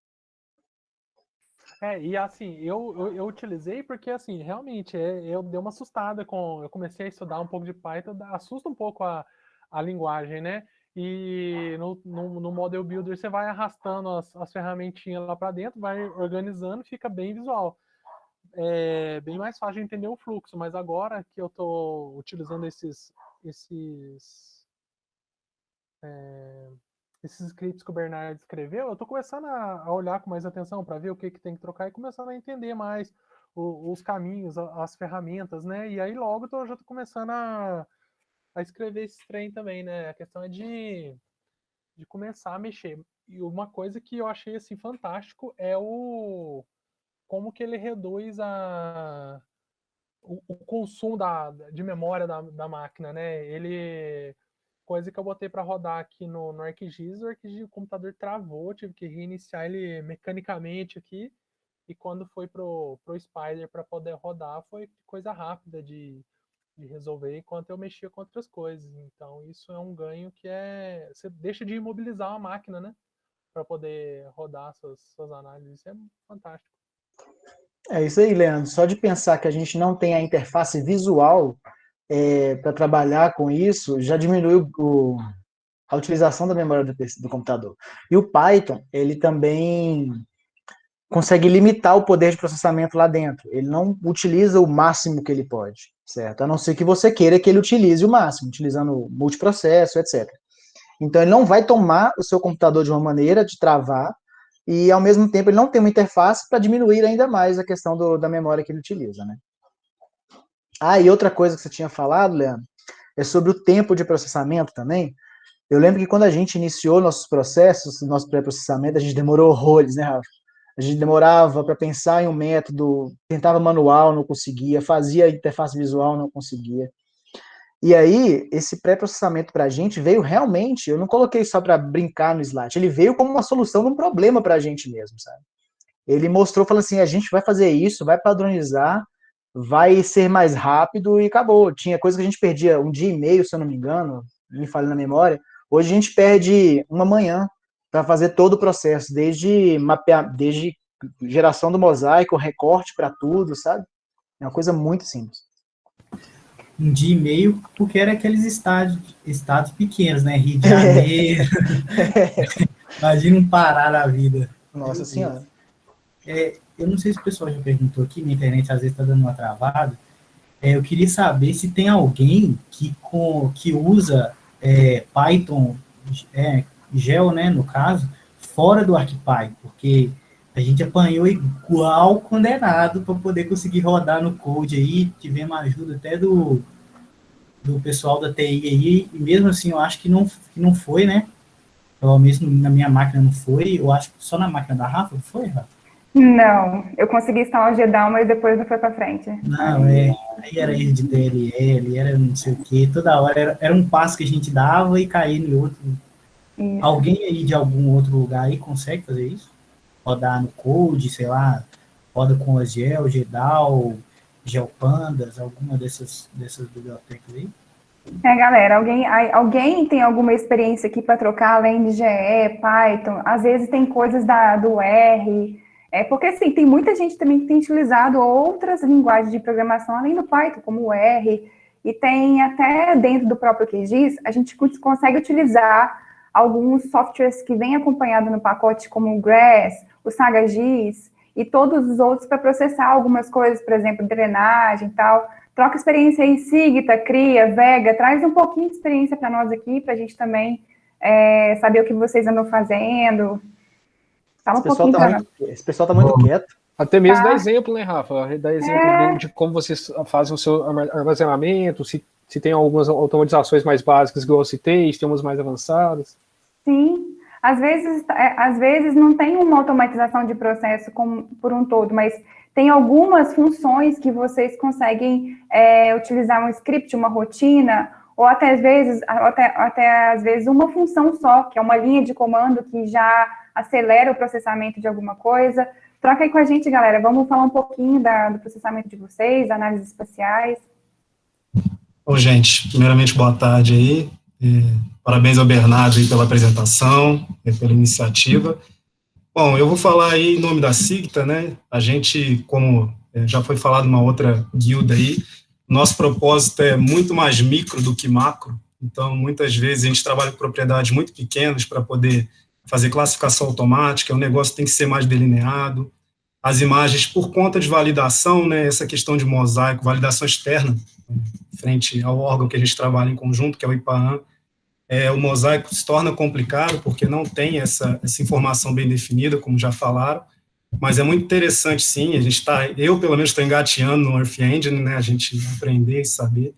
E assim, eu utilizei porque, assim, realmente, eu dei uma assustada eu comecei a estudar um pouco de Python, assusta um pouco a linguagem, né? E no Model Builder você vai arrastando as ferramentinhas lá para dentro, vai organizando, fica bem visual. É bem mais fácil de entender o fluxo, mas agora que eu estou utilizando esses scripts que o Bernardo escreveu, eu estou começando a olhar com mais atenção para ver o que tem que trocar e começando a entender mais os caminhos, as ferramentas, né? E aí logo eu já estou começando a escrever esse trem também, né? A questão é de começar a mexer. E uma coisa que eu achei assim fantástico é como que ele reduz o consumo de memória da máquina, né? Coisa que eu botei para rodar aqui no ArcGIS, o computador travou, tive que reiniciar ele mecanicamente aqui, e quando foi pro Spider para poder rodar, foi coisa rápida de resolver, enquanto eu mexia com outras coisas. Então isso é um ganho que você deixa de imobilizar a máquina, né? Para poder rodar suas análises. Isso é fantástico. É isso aí, Leandro. Só de pensar que a gente não tem a interface visual para trabalhar com isso, já diminui a utilização da memória do computador. E o Python, ele também consegue limitar o poder de processamento lá dentro. Ele não utiliza o máximo que ele pode, certo? A não ser que você queira que ele utilize o máximo, utilizando multiprocesso, etc. Então, ele não vai tomar o seu computador de uma maneira de travar, e, ao mesmo tempo, ele não tem uma interface para diminuir ainda mais a questão da memória que ele utiliza, né? E outra coisa que você tinha falado, Leandro, é sobre o tempo de processamento também. Eu lembro que quando a gente iniciou nossos processos, nosso pré-processamento, a gente demorou horrores, né, Rafa? A gente demorava para pensar em um método, tentava manual, não conseguia, fazia interface visual, não conseguia. E aí, esse pré-processamento para a gente veio realmente, eu não coloquei só para brincar no slide, ele veio como uma solução de um problema para a gente mesmo, sabe? Ele mostrou, falou assim, a gente vai fazer isso, vai padronizar, vai ser mais rápido e acabou. Tinha coisa que a gente perdia um dia e meio, se eu não me engano, me falha na memória. Hoje a gente perde uma manhã para fazer todo o processo, desde geração do mosaico, recorte para tudo, sabe? É uma coisa muito simples. Um dia e meio, porque era aqueles estados pequenos, né? Rio de Janeiro. Imagina um Pará na vida. Nossa Senhora. Eu não sei se o pessoal já perguntou aqui, minha internet às vezes está dando uma travada. Eu queria saber se tem alguém que usa Python, Gel, né, no caso, fora do ArcPy, porque a gente apanhou igual condenado para poder conseguir rodar no Code aí, tivemos ajuda até do pessoal da TI aí, e mesmo assim eu acho que não foi, né? Pelo menos na minha máquina não foi, eu acho que só na máquina da Rafa foi, Rafa? Não, eu consegui instalar o GDAL, mas depois não foi para frente. Não, aí era erro de DLL, era não sei o que, toda hora era um passo que a gente dava e caía em outro. Isso. Alguém aí de algum outro lugar aí consegue fazer isso? Rodar no Code, sei lá, roda com a GEL, GDAL, GeoPandas, alguma dessas bibliotecas aí? Galera, alguém tem alguma experiência aqui para trocar além de GE, Python? Às vezes tem coisas do R, porque assim, tem muita gente também que tem utilizado outras linguagens de programação além do Python, como o R, e tem até dentro do próprio QGIS, a gente consegue utilizar alguns softwares que vêm acompanhado no pacote, como o GRASS, o SagaGIS, e todos os outros para processar algumas coisas, por exemplo, drenagem e tal. Troca experiência aí, Sigta, Cria, Vega, traz um pouquinho de experiência para nós aqui, para a gente também saber o que vocês andam fazendo. Fala um pouquinho para nós. Esse pessoal está muito quieto. Até mesmo dá exemplo, né, Rafa? Dá exemplo de como vocês fazem o seu armazenamento, se tem algumas automatizações mais básicas, igual eu citei, se tem umas mais avançadas. Sim, às vezes não tem uma automatização de processo por um todo, mas tem algumas funções que vocês conseguem utilizar um script, uma rotina, ou até às vezes uma função só, que é uma linha de comando que já acelera o processamento de alguma coisa. Troca aí com a gente, galera. Vamos falar um pouquinho do processamento de vocês, análises espaciais. Bom, gente, primeiramente, boa tarde aí. Parabéns ao Bernardo aí pela apresentação, pela iniciativa. Bom, eu vou falar aí em nome da Sigta, né? A gente, como já foi falado numa outra guilda aí, nosso propósito é muito mais micro do que macro. Então, muitas vezes a gente trabalha com propriedades muito pequenas para poder fazer classificação automática, o negócio tem que ser mais delineado. As imagens, por conta de validação, né, essa questão de mosaico, validação externa, frente ao órgão que a gente trabalha em conjunto, que é o IPAAN, o mosaico se torna complicado, porque não tem essa informação bem definida, como já falaram, mas é muito interessante, sim, eu pelo menos estou engateando no Earth Engine, né, a gente aprender e saber,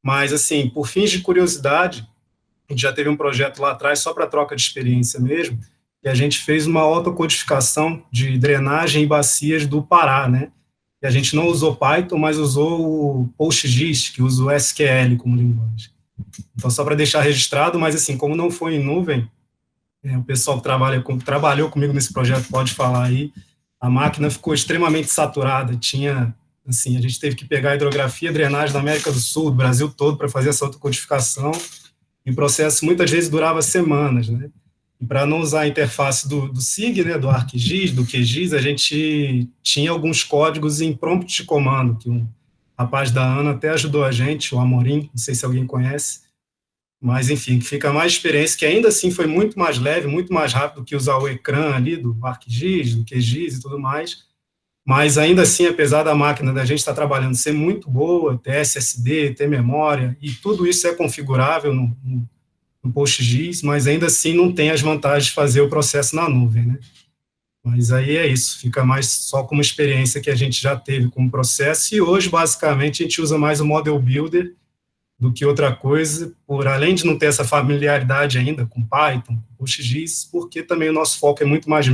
mas assim, por fins de curiosidade, a gente já teve um projeto lá atrás, só para troca de experiência mesmo, e a gente fez uma autocodificação de drenagem em bacias do Pará, né, e a gente não usou Python, mas usou o PostGIS, que usa o SQL como linguagem. Então, só para deixar registrado, mas assim, como não foi em nuvem, o pessoal que trabalhou comigo nesse projeto pode falar aí, a máquina ficou extremamente saturada, assim, a gente teve que pegar a hidrografia e drenagem da América do Sul, do Brasil todo, para fazer essa autocodificação, e o processo muitas vezes durava semanas, né? E para não usar a interface do SIG, né, do ArcGIS, do QGIS, a gente tinha alguns códigos em prompt de comando, que um rapaz da ANA até ajudou a gente, o Amorim, não sei se alguém conhece, mas, enfim, que fica mais experiência, que ainda assim foi muito mais leve, muito mais rápido que usar o ecrã ali do ArcGIS, do QGIS e tudo mais, mas ainda assim, apesar da máquina da gente estar trabalhando ser muito boa, ter SSD, ter memória, e tudo isso é configurável no PostGIS, mas ainda assim não tem as vantagens de fazer o processo na nuvem, né? Mas aí é isso, fica mais só como experiência que a gente já teve como processo, e hoje, basicamente, a gente usa mais o Model Builder do que outra coisa, por além de não ter essa familiaridade ainda com Python, com PostGIS, porque também o nosso foco é muito mais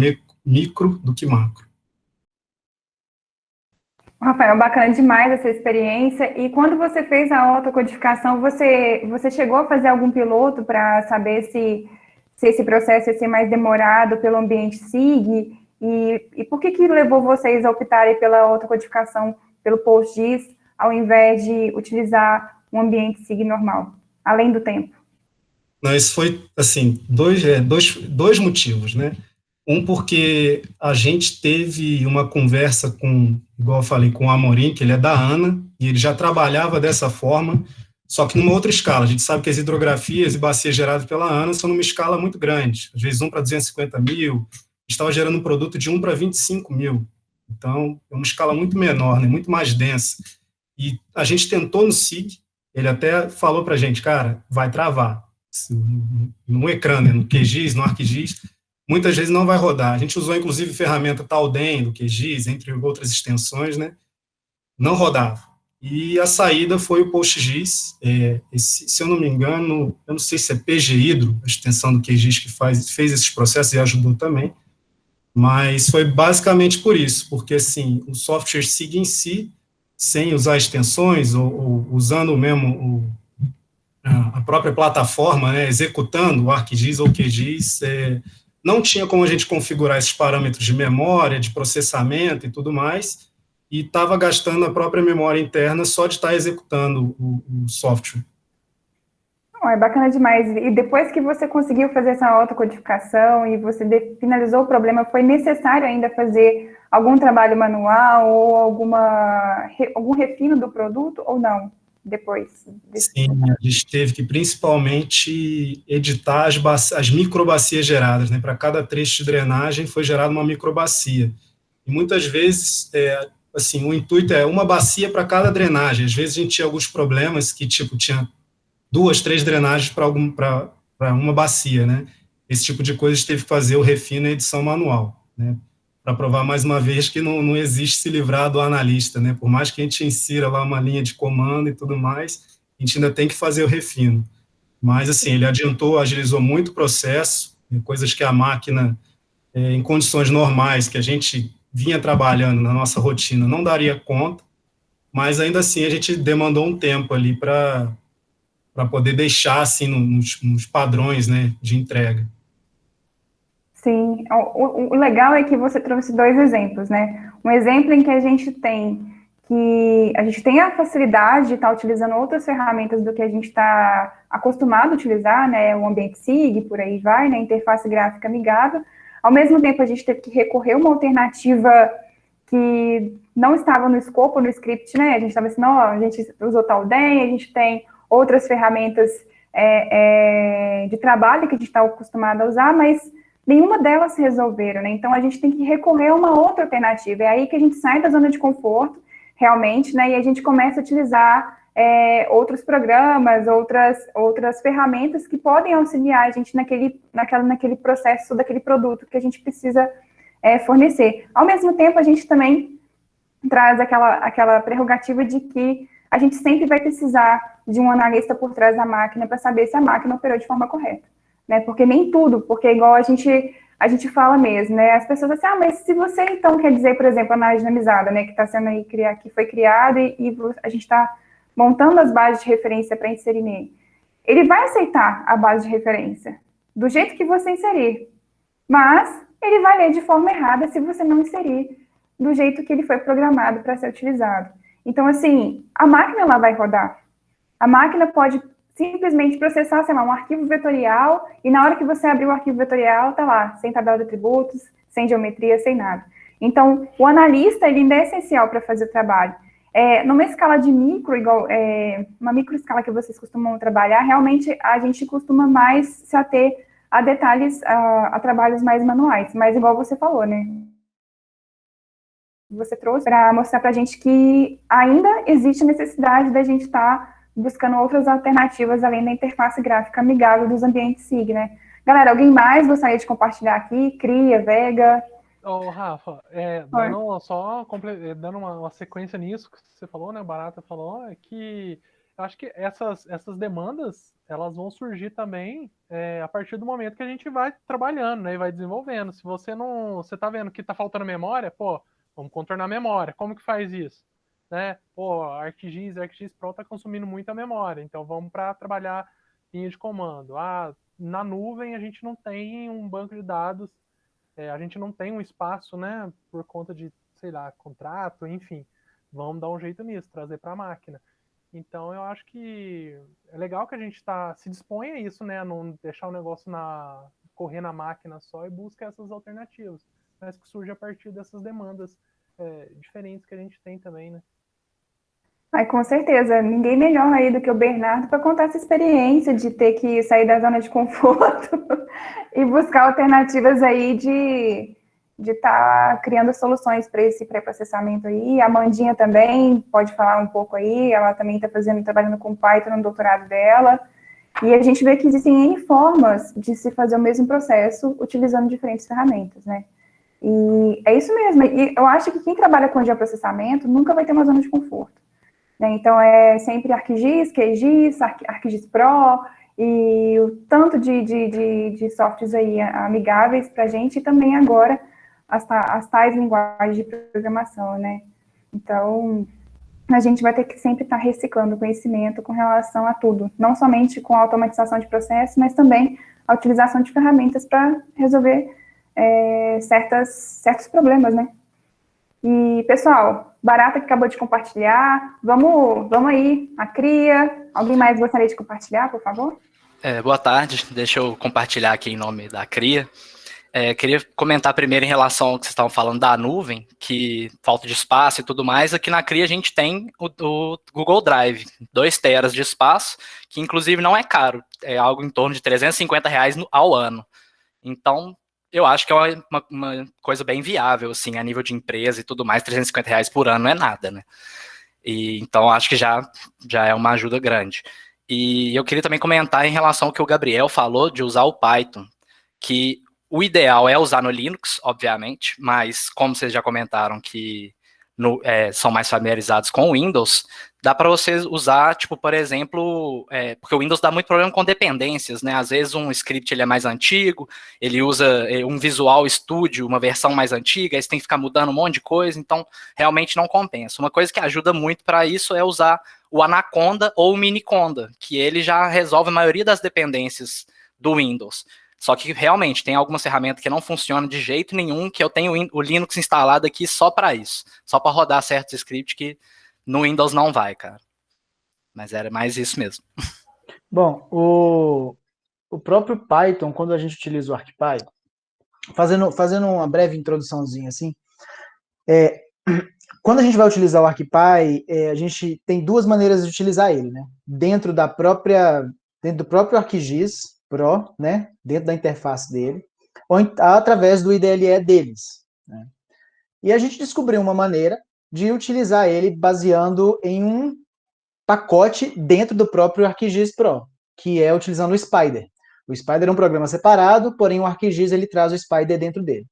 micro do que macro. Rafael, bacana demais essa experiência. E quando você fez a autocodificação, você chegou a fazer algum piloto para saber se esse processo ia ser mais demorado pelo ambiente SIG? E por que levou vocês a optarem pela autocodificação pelo PostGIS, ao invés de utilizar um ambiente SIG normal, além do tempo? Não, isso foi, assim, dois motivos, né? Um, porque a gente teve uma conversa igual eu falei, com o Amorim, que ele é da ANA, e ele já trabalhava dessa forma, só que numa outra escala. A gente sabe que as hidrografias e bacias geradas pela ANA são numa escala muito grande, às vezes 1 para 250 mil, estava gerando um produto de 1 para 25 mil. Então, é uma escala muito menor, né, muito mais densa. E a gente tentou no SIG, ele até falou para a gente, cara, vai travar. No ecrã, né, no QGIS, no ArcGIS, muitas vezes não vai rodar. A gente usou, inclusive, ferramenta Talden, do QGIS, entre outras extensões, né? Não rodava. E a saída foi o PostGIS. Se eu não me engano, eu não sei se é PG Hydro, a extensão do QGIS que fez esses processos e ajudou também, mas foi basicamente por isso, porque, assim, o software SIG em si, sem usar extensões, ou usando mesmo a própria plataforma, né, executando o ArcGIS ou QGIS, não tinha como a gente configurar esses parâmetros de memória, de processamento e tudo mais, e estava gastando a própria memória interna só de estar executando o software. É bacana demais. E depois que você conseguiu fazer essa autocodificação e você finalizou o problema, foi necessário ainda fazer algum trabalho manual ou algum refino do produto ou não? Depois? Sim, a gente teve que principalmente editar as microbacias geradas, né? Para cada trecho de drenagem foi gerada uma microbacia. E muitas vezes, assim, o intuito é uma bacia para cada drenagem. Às vezes a gente tinha alguns problemas que, tipo, tinha 2, 3 drenagens para uma bacia, né? Esse tipo de coisa a gente teve que fazer o refino e edição manual, né? Para provar mais uma vez que não existe se livrar do analista, né? Por mais que a gente insira lá uma linha de comando e tudo mais, a gente ainda tem que fazer o refino. Mas, assim, ele adiantou, agilizou muito o processo, coisas que a máquina, em condições normais, que a gente vinha trabalhando na nossa rotina, não daria conta, mas ainda assim a gente demandou um tempo ali para poder deixar, assim, nos padrões, né, de entrega. Sim, o legal é que você trouxe 2 exemplos, né? Um exemplo em que a gente tem a facilidade de estar utilizando outras ferramentas do que a gente está acostumado a utilizar, né? O ambiente SIG, por aí vai, né? Interface gráfica amigável. Ao mesmo tempo, a gente teve que recorrer a uma alternativa que não estava no escopo, no script, né? A gente estava assim, não, a gente usou Talden, a gente tem outras ferramentas de trabalho que a gente está acostumado a usar, mas nenhuma delas se resolveram, né? Então, a gente tem que recorrer a uma outra alternativa. É aí que a gente sai da zona de conforto, realmente, né? E a gente começa a utilizar outros programas, outras ferramentas que podem auxiliar a gente naquele processo, daquele produto que a gente precisa fornecer. Ao mesmo tempo, a gente também traz aquela prerrogativa de que a gente sempre vai precisar de um analista por trás da máquina para saber se a máquina operou de forma correta, né? Porque nem tudo, porque igual a gente fala mesmo, né? As pessoas assim, mas se você então quer dizer, por exemplo, a análise dinamizada, né, que está sendo aí que foi criada e a gente está montando as bases de referência para inserir nele, ele vai aceitar a base de referência do jeito que você inserir, mas ele vai ler de forma errada se você não inserir do jeito que ele foi programado para ser utilizado. Então, assim, a máquina ela vai rodar. A máquina pode simplesmente processar, sei lá, um arquivo vetorial, e na hora que você abrir o arquivo vetorial, tá lá, sem tabela de atributos, sem geometria, sem nada. Então, o analista, ele ainda é essencial para fazer o trabalho. Numa escala de micro, igual uma microescala que vocês costumam trabalhar, realmente a gente costuma mais se ater a detalhes, a trabalhos mais manuais, mas igual você falou, né? Você trouxe para mostrar para a gente que ainda existe necessidade da gente estar buscando outras alternativas além da interface gráfica amigável dos ambientes SIG, né? Galera, alguém mais gostaria de compartilhar aqui? Cria, Vega? Rafa, dando uma sequência nisso que você falou, né, Barata falou, é que eu acho que essas demandas, elas vão surgir também a partir do momento que a gente vai trabalhando, né, e vai desenvolvendo. Se você tá vendo que tá faltando memória, vamos contornar a memória. Como que faz isso? Né? ArcGIS Pro tá consumindo muita memória, então vamos para trabalhar linha de comando. Na nuvem a gente não tem um banco de dados, a gente não tem um espaço, né, por conta de, sei lá, contrato, enfim. Vamos dar um jeito nisso, trazer para a máquina. Então eu acho que é legal que a gente se dispõe a isso, né, não deixar o negócio correr na máquina só e busca essas alternativas, mas que surge a partir dessas demandas diferentes que a gente tem também, né? Com certeza, ninguém melhor aí do que o Bernardo para contar essa experiência de ter que sair da zona de conforto e buscar alternativas aí de estar criando soluções para esse pré-processamento aí. A Amandinha também pode falar um pouco aí, ela também está trabalhando com Python no doutorado dela, e a gente vê que existem N formas de se fazer o mesmo processo utilizando diferentes ferramentas, né? E é isso mesmo, e eu acho que quem trabalha com geoprocessamento nunca vai ter uma zona de conforto. Então, é sempre ArcGIS, QGIS, ArcGIS Pro, e o tanto de softwares aí amigáveis para a gente, e também agora as tais linguagens de programação, né? Então, a gente vai ter que sempre estar reciclando conhecimento com relação a tudo, não somente com a automatização de processos, mas também a utilização de ferramentas para resolver certos problemas, né? E, pessoal, Barata que acabou de compartilhar, vamos aí, a Cria. Alguém mais gostaria de compartilhar, por favor? Boa tarde, deixa eu compartilhar aqui em nome da Cria. Queria comentar primeiro em relação ao que vocês estavam falando da nuvem, que falta de espaço e tudo mais. Aqui na Cria a gente tem o Google Drive, 2 teras de espaço, que inclusive não é caro, é algo em torno de R$350 ao ano. Então, eu acho que é uma coisa bem viável, assim, a nível de empresa e tudo mais, R$350 por ano não é nada, né? E, então, acho que já é uma ajuda grande. E eu queria também comentar em relação ao que o Gabriel falou de usar o Python, que o ideal é usar no Linux, obviamente, mas como vocês já comentaram que são mais familiarizados com o Windows, dá para vocês usar, tipo, por exemplo, porque o Windows dá muito problema com dependências, né? Às vezes um script ele é mais antigo, ele usa um Visual Studio, uma versão mais antiga, aí você tem que ficar mudando um monte de coisa, então realmente não compensa. Uma coisa que ajuda muito para isso é usar o Anaconda ou o Miniconda, que ele já resolve a maioria das dependências do Windows. Só que realmente tem algumas ferramentas que não funcionam de jeito nenhum, que eu tenho o Linux instalado aqui só para isso, só para rodar certos scripts que no Windows não vai, cara. Mas era mais isso mesmo. Bom, o próprio Python, quando a gente utiliza o ArcPy, fazendo uma breve introduçãozinha assim, quando a gente vai utilizar o ArcPy, a gente tem 2 maneiras de utilizar ele, né? Dentro do próprio ArcGIS Pro, né? Dentro da interface dele, ou através do IDLE deles, né? E a gente descobriu uma maneira de utilizar ele baseando em um pacote dentro do próprio ArcGIS Pro, que é utilizando o Spyder. O Spyder é um programa separado, porém o ArcGIS ele traz o Spyder dentro dele.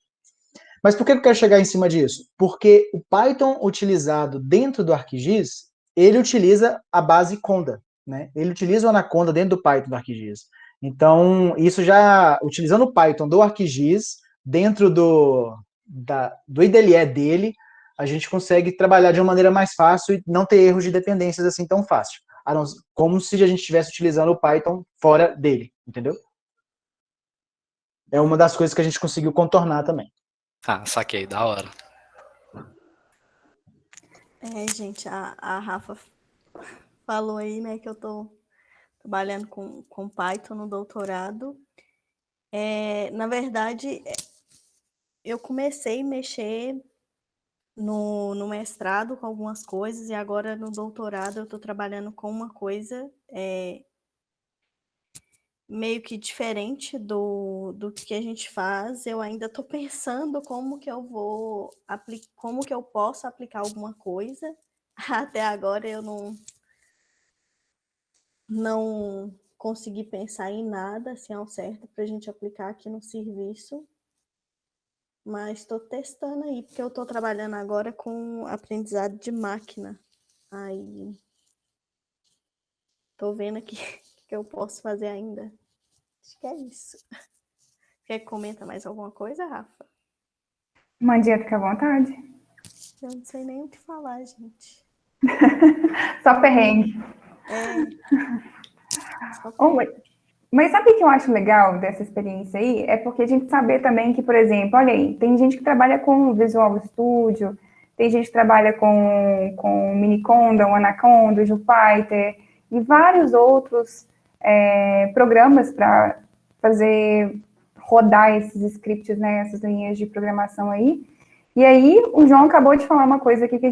Mas por que eu quero chegar em cima disso? Porque o Python utilizado dentro do ArcGIS, ele utiliza a base Conda, né? Ele utiliza o Anaconda dentro do Python do ArcGIS. Então, isso já, utilizando o Python do ArcGIS, dentro do IDLE dele, a gente consegue trabalhar de uma maneira mais fácil e não ter erros de dependências assim tão fácil. Como se a gente estivesse utilizando o Python fora dele, entendeu? É uma das coisas que a gente conseguiu contornar também. Ah, saquei, da hora. Gente, a Rafa falou aí, né, que eu tô trabalhando com Python no doutorado. Na verdade, eu comecei a mexer no mestrado com algumas coisas e agora no doutorado eu estou trabalhando com uma coisa meio que diferente do que a gente faz. Eu ainda estou pensando como que eu posso aplicar alguma coisa. Até agora eu não consegui pensar em nada assim ao certo para a gente aplicar aqui no serviço. Mas estou testando aí, porque eu estou trabalhando agora com aprendizado de máquina. Aí estou vendo aqui o que eu posso fazer ainda. Acho que é isso. Quer que comenta mais alguma coisa, Rafa? Mandia, fica à vontade. Eu não sei nem o que falar, gente. Só perrengue. Mas sabe o que eu acho legal dessa experiência aí? É porque a gente saber também que, por exemplo, olha aí, tem gente que trabalha com Visual Studio, tem gente que trabalha com Miniconda, o Anaconda, o Jupyter e vários outros programas para fazer rodar esses scripts, né, essas linhas de programação aí. E aí, o João acabou de falar uma coisa aqui que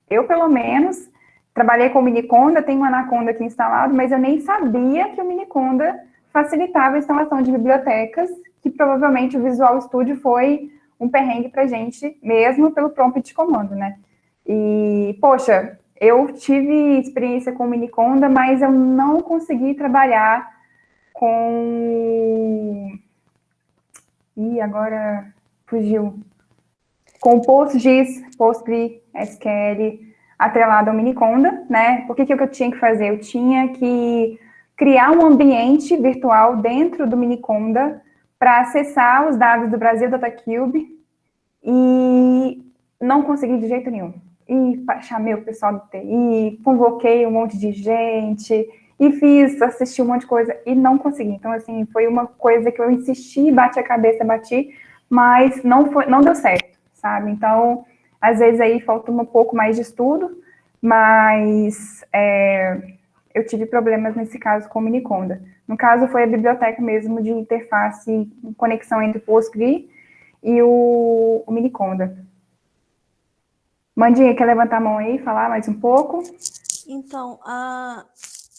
eu pelo menos, trabalhei com o Miniconda, tenho o Anaconda aqui instalado, mas eu nem sabia que o Miniconda facilitava a instalação de bibliotecas, que provavelmente o Visual Studio foi um perrengue para a gente, mesmo pelo prompt de comando, né? E, poxa, eu tive experiência com o Miniconda, mas eu não consegui trabalhar com... Ih, agora fugiu. Com PostgreSQL atrelado ao Miniconda, né? Por que eu tinha que fazer? Eu tinha que criar um ambiente virtual dentro do Miniconda para acessar os dados do Brasil DataCube e não consegui de jeito nenhum. E chamei o pessoal do TI, convoquei um monte de gente e assisti um monte de coisa e não consegui. Então, assim, foi uma coisa que eu insisti, bati a cabeça, mas não deu certo, sabe? Então, Às vezes aí falta um pouco mais de estudo, mas eu tive problemas nesse caso com o Miniconda. No caso, foi a biblioteca mesmo de interface, conexão entre o Postgre e o Miniconda. Mandinha, quer levantar a mão aí e falar mais um pouco? Então,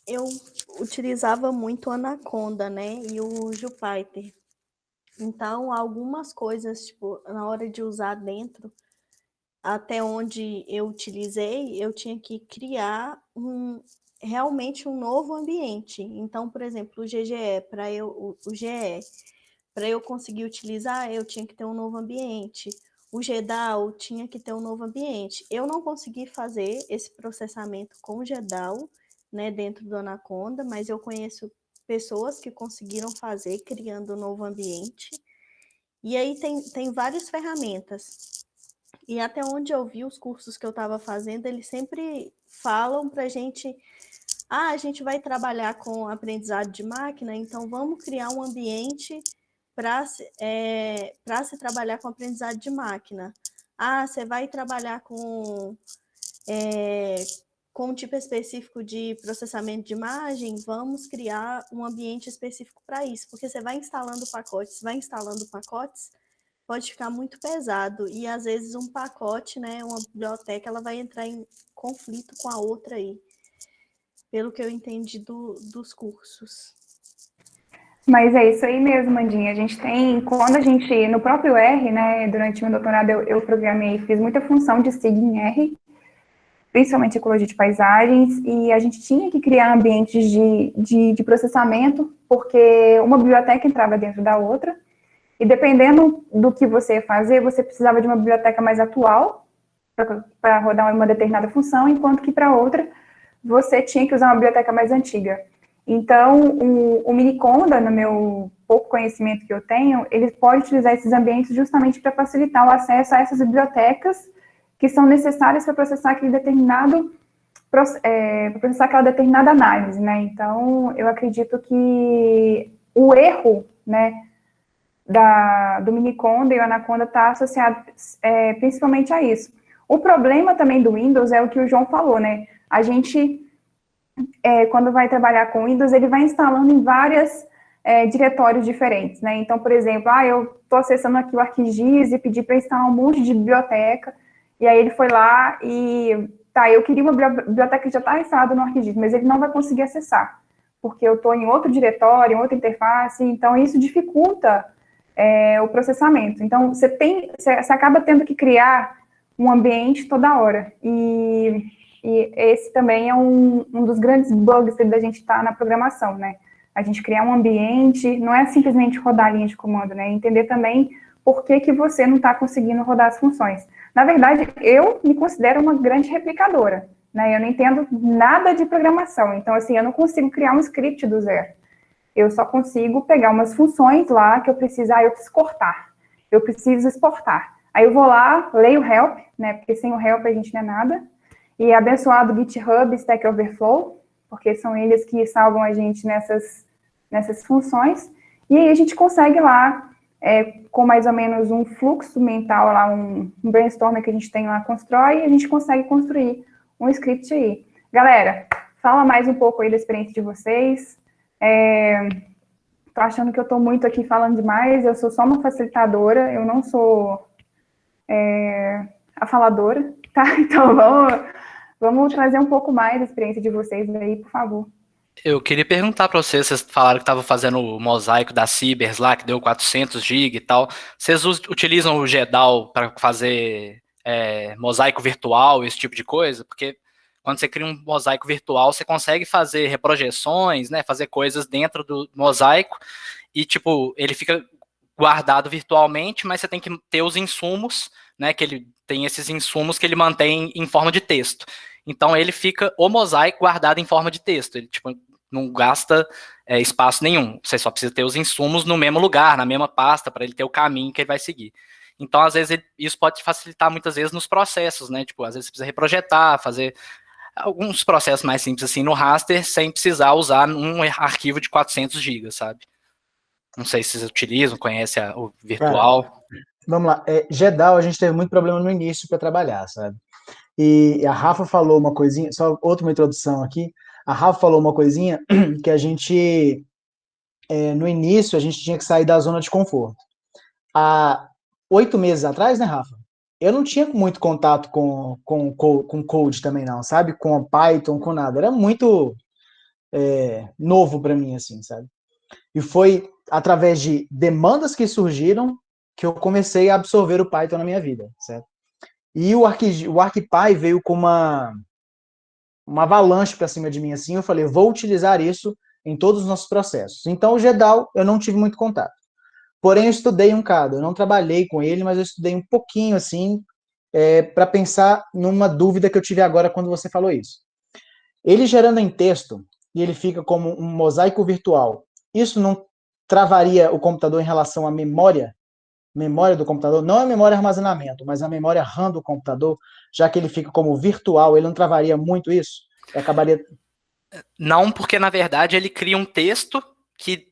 eu utilizava muito o Anaconda, né, e o Jupyter. Então, algumas coisas, tipo, na hora de usar dentro, até onde eu utilizei, eu tinha que criar realmente um novo ambiente. Então, por exemplo, o GGE, o GE, para eu conseguir utilizar, eu tinha que ter um novo ambiente. O GDAL tinha que ter um novo ambiente. Eu não consegui fazer esse processamento com o GDAL, né, dentro do Anaconda, mas eu conheço pessoas que conseguiram fazer, criando um novo ambiente. E aí tem várias ferramentas. E até onde eu vi os cursos que eu estava fazendo, eles sempre falam para a gente gente vai trabalhar com aprendizado de máquina, então vamos criar um ambiente para se trabalhar com aprendizado de máquina. Você vai trabalhar com um tipo específico de processamento de imagem, vamos criar um ambiente específico para isso, porque você vai instalando pacotes, pode ficar muito pesado, e às vezes um pacote, né, uma biblioteca, ela vai entrar em conflito com a outra aí, pelo que eu entendi dos cursos. Mas é isso aí mesmo, Mandinha. A gente tem, no próprio R, né, durante o meu doutorado eu programei, fiz muita função de SIG em R, principalmente ecologia de paisagens, e a gente tinha que criar ambientes de processamento, porque uma biblioteca entrava dentro da outra, e dependendo do que você ia fazer, você precisava de uma biblioteca mais atual para rodar uma determinada função, enquanto que para outra você tinha que usar uma biblioteca mais antiga. Então, o Miniconda, no meu pouco conhecimento que eu tenho, ele pode utilizar esses ambientes justamente para facilitar o acesso a essas bibliotecas que são necessárias para processar aquela determinada análise, né? Então, eu acredito que o erro, né, do Miniconda e o Anaconda está associado principalmente a isso. O problema também do Windows é o que o João falou, né? A gente, quando vai trabalhar com Windows, ele vai instalando em vários diretórios diferentes, né? Então, por exemplo, eu estou acessando aqui o ArcGIS e pedi para instalar um monte de biblioteca, e aí ele foi lá e, eu queria uma biblioteca que já está instalada no ArcGIS, mas ele não vai conseguir acessar, porque eu estou em outro diretório, em outra interface, então isso dificulta o processamento. Então, você acaba tendo que criar um ambiente toda hora, e esse também é um dos grandes bugs da gente estar na programação, né? A gente criar um ambiente, não é simplesmente rodar a linha de comando, né? Entender também por que você não está conseguindo rodar as funções. Na verdade, eu me considero uma grande replicadora, né? Eu não entendo nada de programação, então, assim, eu não consigo criar um script do zero. Eu só consigo pegar umas funções lá que eu preciso cortar, eu preciso exportar. Aí eu vou lá, leio o help, né? Porque sem o help a gente não é nada. E abençoado GitHub, Stack Overflow, porque são eles que salvam a gente nessas funções. E aí a gente consegue lá, com mais ou menos um fluxo mental, lá, um brainstorm que a gente tem lá, constrói, e a gente consegue construir um script aí. Galera, fala mais um pouco aí da experiência de vocês. Tô achando que eu tô muito aqui falando demais, eu sou só uma facilitadora, eu não sou a faladora, tá? Então vamos trazer um pouco mais da experiência de vocês aí, por favor. Eu queria perguntar para vocês falaram que estavam fazendo o mosaico da Cibers lá, que deu 400 GB e tal. Vocês utilizam o GDAL para fazer mosaico virtual, esse tipo de coisa? Porque quando você cria um mosaico virtual, você consegue fazer reprojeções, né, fazer coisas dentro do mosaico, e tipo, ele fica guardado virtualmente, mas você tem que ter os insumos, né, que ele tem esses insumos que ele mantém em forma de texto. Então ele fica o mosaico guardado em forma de texto, ele tipo não gasta espaço nenhum, você só precisa ter os insumos no mesmo lugar, na mesma pasta, para ele ter o caminho que ele vai seguir. Então, às vezes, isso pode facilitar muitas vezes nos processos, né, tipo, às vezes você precisa reprojetar, fazer alguns processos mais simples assim no raster, sem precisar usar um arquivo de 400 GB, sabe? Não sei se vocês utilizam, conhecem o virtual. Vamos lá. GEDAL, a gente teve muito problema no início para trabalhar, sabe? E a Rafa falou uma coisinha, só outra introdução aqui. A Rafa falou uma coisinha que a gente, no início, a gente tinha que sair da zona de conforto. Há 8 meses atrás, né, Rafa? Eu não tinha muito contato com code também, não, sabe? Com Python, com nada. Era muito novo para mim, assim, sabe? E foi através de demandas que surgiram que eu comecei a absorver o Python na minha vida, certo? E o ArcPy veio com uma avalanche para cima de mim, assim, eu falei, vou utilizar isso em todos os nossos processos. Então, o GEDAL, eu não tive muito contato. Porém, eu estudei um bocado, eu não trabalhei com ele, mas eu estudei um pouquinho, assim, para pensar numa dúvida que eu tive agora quando você falou isso. Ele gerando em texto, e ele fica como um mosaico virtual, isso não travaria o computador em relação à memória do computador? Não a memória armazenamento, mas a memória RAM do computador, já que ele fica como virtual, ele não travaria muito isso? Acabaria... Não, porque na verdade ele cria um texto que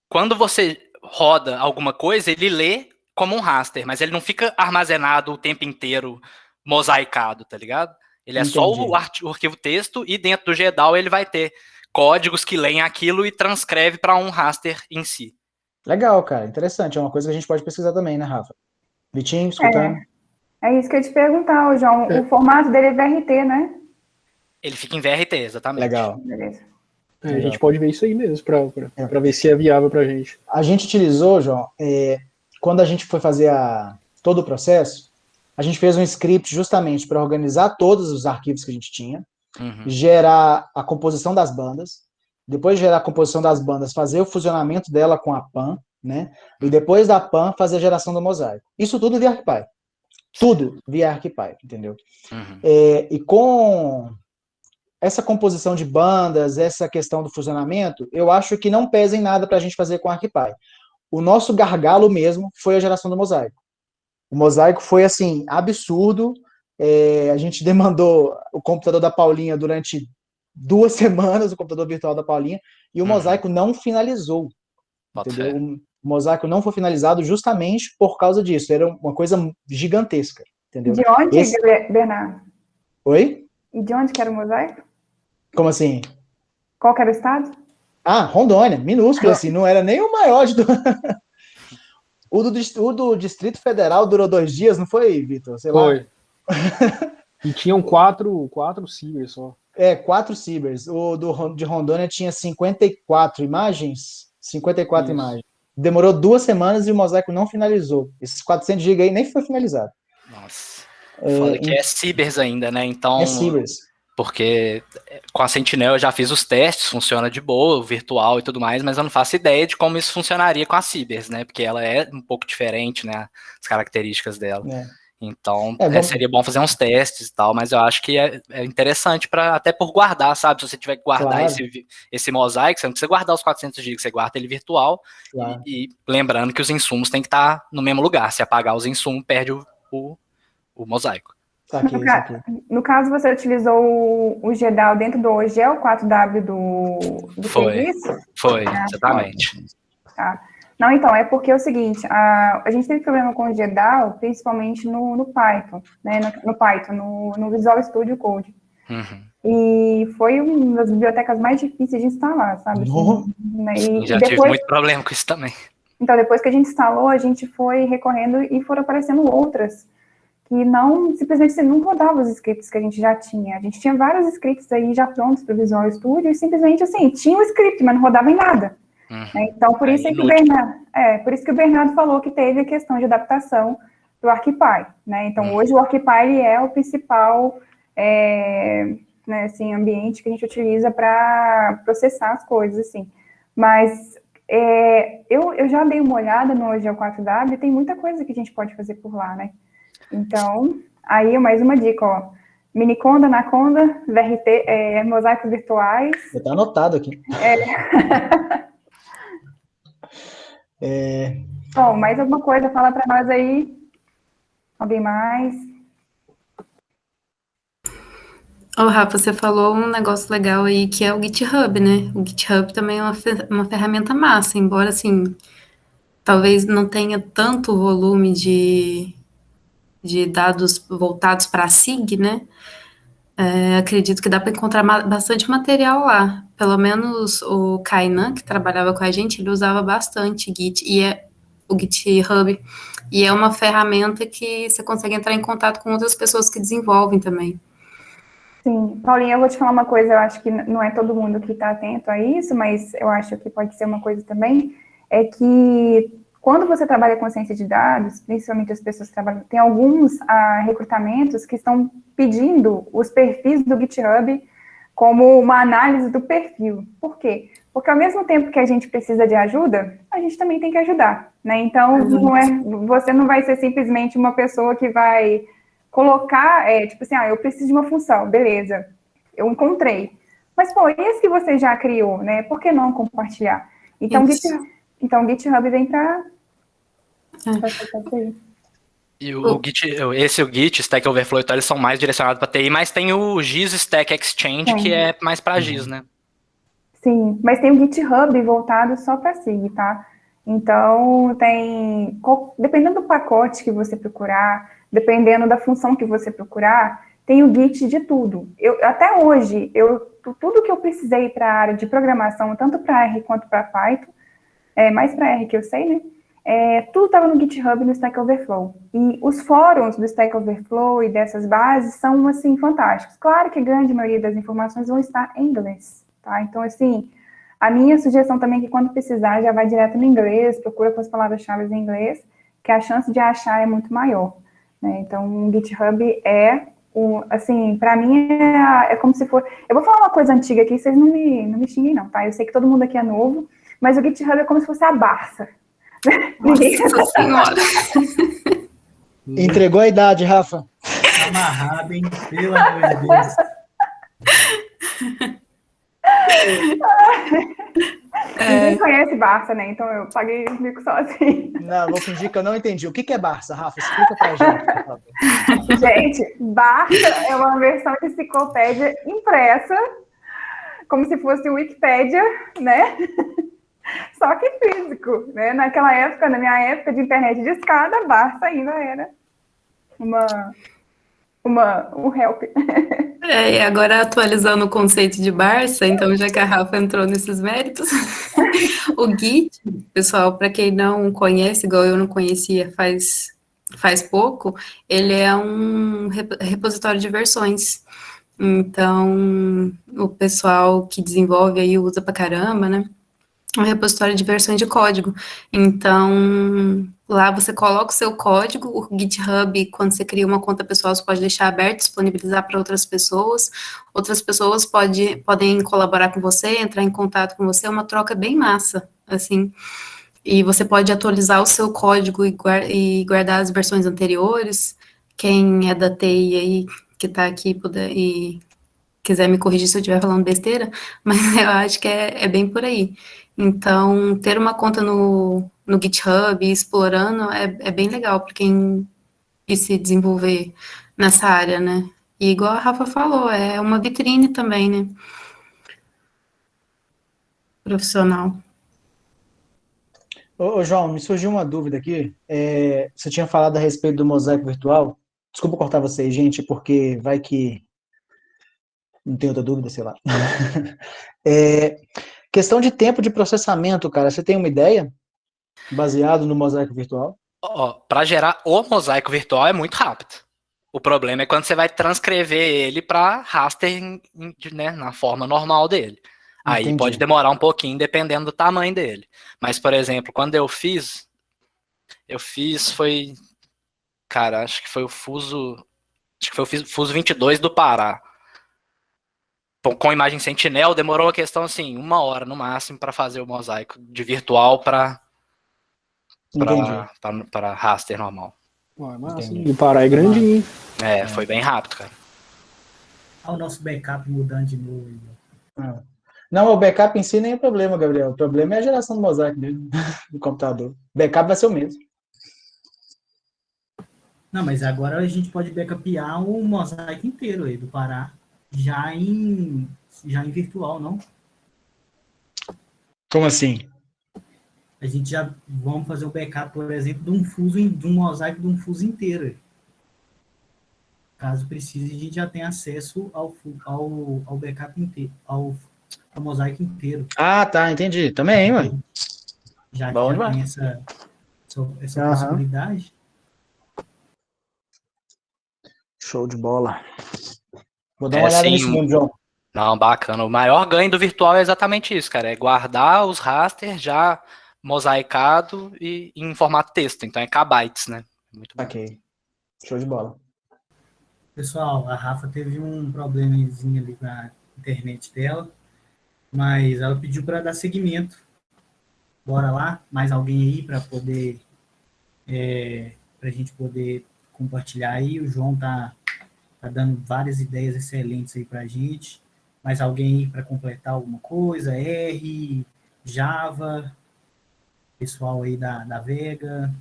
quando você roda alguma coisa, ele lê como um raster, mas ele não fica armazenado o tempo inteiro mosaicado, tá ligado? Ele é só o arquivo texto e dentro do GEDAL ele vai ter códigos que leem aquilo e transcreve para um raster em si. Legal, cara, interessante, é uma coisa que a gente pode pesquisar também, né, Rafa? Vitinho, escutando? É isso que eu ia te perguntar, João. O formato dele é VRT, né? Ele fica em VRT, exatamente. Legal. Beleza. A gente pode ver isso aí mesmo, para ver se é viável para a gente. A gente utilizou, João, quando a gente foi fazer todo o processo, a gente fez um script justamente para organizar todos os arquivos que a gente tinha, gerar a composição das bandas, depois de gerar a composição das bandas, fazer o fusionamento dela com a PAN, né? E depois da PAN, fazer a geração do mosaico. Isso tudo via ArcPy. Tudo via ArcPy, entendeu? E com essa composição de bandas, essa questão do fusionamento, eu acho que não pesa em nada para a gente fazer com ArcPy. O nosso gargalo mesmo foi a geração do mosaico. O mosaico foi, assim, absurdo. A gente demandou o computador da Paulinha durante 2 semanas, o computador virtual da Paulinha, e o mosaico não finalizou. Entendeu? O mosaico não foi finalizado justamente por causa disso. Era uma coisa gigantesca. Entendeu? De onde, Bernardo? Oi? E de onde que era o mosaico? Como assim? Qual que era o estado? Rondônia, minúsculo, assim, não era nem o maior de... O do Distrito Federal durou 2 dias, não foi, Vitor? Sei lá. Foi. E tinham 4 cibers só. 4 cibers. O de Rondônia tinha 54 imagens. 54 imagens. Demorou 2 semanas e o mosaico não finalizou. Esses 400 GB aí nem foi finalizado. Nossa. Foda que é cibers ainda, né? Então... É cibers. Porque com a Sentinel eu já fiz os testes, funciona de boa, virtual e tudo mais, mas eu não faço ideia de como isso funcionaria com a Cibers, né? Porque ela é um pouco diferente, né? As características dela. Então, seria bom fazer uns testes e tal, mas eu acho que é interessante até por guardar, sabe? Se você tiver que guardar esse mosaico, você não precisa guardar os 400 GB, você guarda ele virtual. E lembrando que os insumos têm que estar no mesmo lugar. Se apagar os insumos, perde o mosaico. No caso, você utilizou o GEDAL dentro do OGEL 4W do serviço? Foi, exatamente. Tá. Não, então, é porque é o seguinte, a gente teve problema com o GEDAL, principalmente no Python, né? No Visual Studio Code. E foi uma das bibliotecas mais difíceis de instalar, sabe? Sim, já tive muito problema com isso também. Então, depois que a gente instalou, a gente foi recorrendo e foram aparecendo outras que simplesmente não rodava os scripts que a gente já tinha. A gente tinha vários scripts aí já prontos para o Visual Studio e simplesmente, assim, tinha o script, mas não rodava em nada. Então, por isso que o Bernardo falou que teve a questão de adaptação do ArcPy, né? Então, hoje o ArcPy ele é o principal né, assim, ambiente que a gente utiliza para processar as coisas, assim. Mas eu já dei uma olhada no OGL 4W e tem muita coisa que a gente pode fazer por lá, né? Então, aí mais uma dica, ó. Miniconda, Anaconda, VRT, mosaicos virtuais. Está anotado aqui. Bom, mais alguma coisa? Fala para nós aí. Alguém mais? Rafa, você falou um negócio legal aí, que é o GitHub, né? O GitHub também é uma ferramenta massa, embora, assim, talvez não tenha tanto volume de dados voltados para a SIG, né? Acredito que dá para encontrar bastante material lá. Pelo menos o Kainan, que trabalhava com a gente, ele usava bastante Git, o GitHub, e é uma ferramenta que você consegue entrar em contato com outras pessoas que desenvolvem também. Sim, Paulinha, eu vou te falar uma coisa, eu acho que não é todo mundo que está atento a isso, mas eu acho que pode ser uma coisa também, é que quando você trabalha com ciência de dados, principalmente as pessoas que trabalham, tem alguns recrutamentos que estão pedindo os perfis do GitHub como uma análise do perfil. Por quê? Porque ao mesmo tempo que a gente precisa de ajuda, a gente também tem que ajudar, né? Então, você não vai ser simplesmente uma pessoa que vai colocar, tipo assim, eu preciso de uma função, beleza, eu encontrei. Mas, pô, e esse que você já criou, né? Por que não compartilhar? Então, o GitHub vem para E o Git, Stack Overflow, então, eles são mais direcionados para TI, mas tem o GIS Stack Exchange, que é mais para GIS, né? Sim, mas tem o GitHub voltado só para SIG, tá? Então, dependendo do pacote que você procurar, dependendo da função que você procurar, tem o Git de tudo. Até hoje, tudo que eu precisei para a área de programação, tanto para R quanto para Python, mais para R que eu sei, né? Tudo estava no GitHub e no Stack Overflow. E os fóruns do Stack Overflow e dessas bases são, assim, fantásticos. Claro que a grande maioria das informações vão estar em inglês, tá? Então, assim, a minha sugestão também é que quando precisar, já vai direto no inglês, procura com as palavras-chave em inglês, que a chance de achar é muito maior, né? Então, o GitHub assim, para mim é como se for... Eu vou falar uma coisa antiga aqui, vocês não me xinguem não, tá? Eu sei que todo mundo aqui é novo, mas o GitHub é como se fosse a Barça. Nossa senhora. Entregou a idade, Rafa. Tá amarrado, hein? Pelo amor de Deus. Ninguém conhece Barça, né? Então eu paguei o mico sozinho. Não, vou fingir que eu não entendi. O que é Barça, Rafa? Explica pra gente, por favor. Gente, Barça é uma versão de enciclopédia impressa, como se fosse Wikipédia, né? Só que físico, né? Naquela época, na minha época de internet de escada, Barça ainda era um help. E agora atualizando o conceito de Barça, então já que a Rafa entrou nesses méritos, o Git, pessoal, para quem não conhece, igual eu não conhecia faz pouco, ele é um repositório de versões. Então, o pessoal que desenvolve aí usa pra caramba, né? Um repositório de versões de código. Então, lá você coloca o seu código, o GitHub, quando você cria uma conta pessoal, você pode deixar aberto, disponibilizar para outras pessoas podem colaborar com você, entrar em contato com você, é uma troca bem massa, assim, e você pode atualizar o seu código e guardar as versões anteriores. Quem é da TI aí, que está aqui, e quiser me corrigir se eu estiver falando besteira, mas eu acho que é bem por aí. Então, ter uma conta no GitHub explorando é bem legal para quem quer se desenvolver nessa área, né? E igual a Rafa falou, é uma vitrine também, né? Profissional. Ô, João, me surgiu uma dúvida aqui. Você tinha falado a respeito do mosaico virtual. Desculpa cortar vocês, gente, porque vai que não tem outra dúvida, sei lá. Questão de tempo de processamento, cara, você tem uma ideia? Baseado no mosaico virtual? Para gerar o mosaico virtual é muito rápido. O problema é quando você vai transcrever ele para raster, né, na forma normal dele. Aí Entendi. pode demorar um pouquinho, dependendo do tamanho dele. Mas, por exemplo, quando eu fiz foi, cara, acho que foi o Fuso 22 do Pará. Com imagem Sentinel, demorou uma questão assim, 1 hora no máximo para fazer o mosaico de virtual para raster normal. E o Pará é grandinho. Foi bem rápido, cara. Olha o nosso backup mudando de novo. Não, o backup em si nem é problema, Gabriel. O problema é a geração do mosaico mesmo, do computador. O backup vai ser o mesmo. Não, mas agora a gente pode backupear o mosaico inteiro aí do Pará, já em virtual, não? Como assim? a gente já vamos fazer o backup, por exemplo, de um mosaico de um fuso inteiro. Caso precise, a gente já tem acesso ao backup inteiro, ao mosaico inteiro. Ah, tá, entendi. Também, mano. Já Bom que já demais. tem essa Aham. possibilidade. Show de bola. Vou dar É, uma olhada sim. nisso mesmo, João. Não, bacana. O maior ganho do virtual é exatamente isso, cara. É guardar os rasters já mosaicado e em formato texto. Então é kbytes, né? Muito bom. Ok. Show de bola. Pessoal, a Rafa teve um problemazinho ali na internet dela, mas ela pediu para dar seguimento. Bora lá? Mais alguém aí para poder, para a gente poder compartilhar aí? O João tá dando várias ideias excelentes aí para a gente. Mais alguém aí para completar alguma coisa? R, Java, pessoal aí da Vega,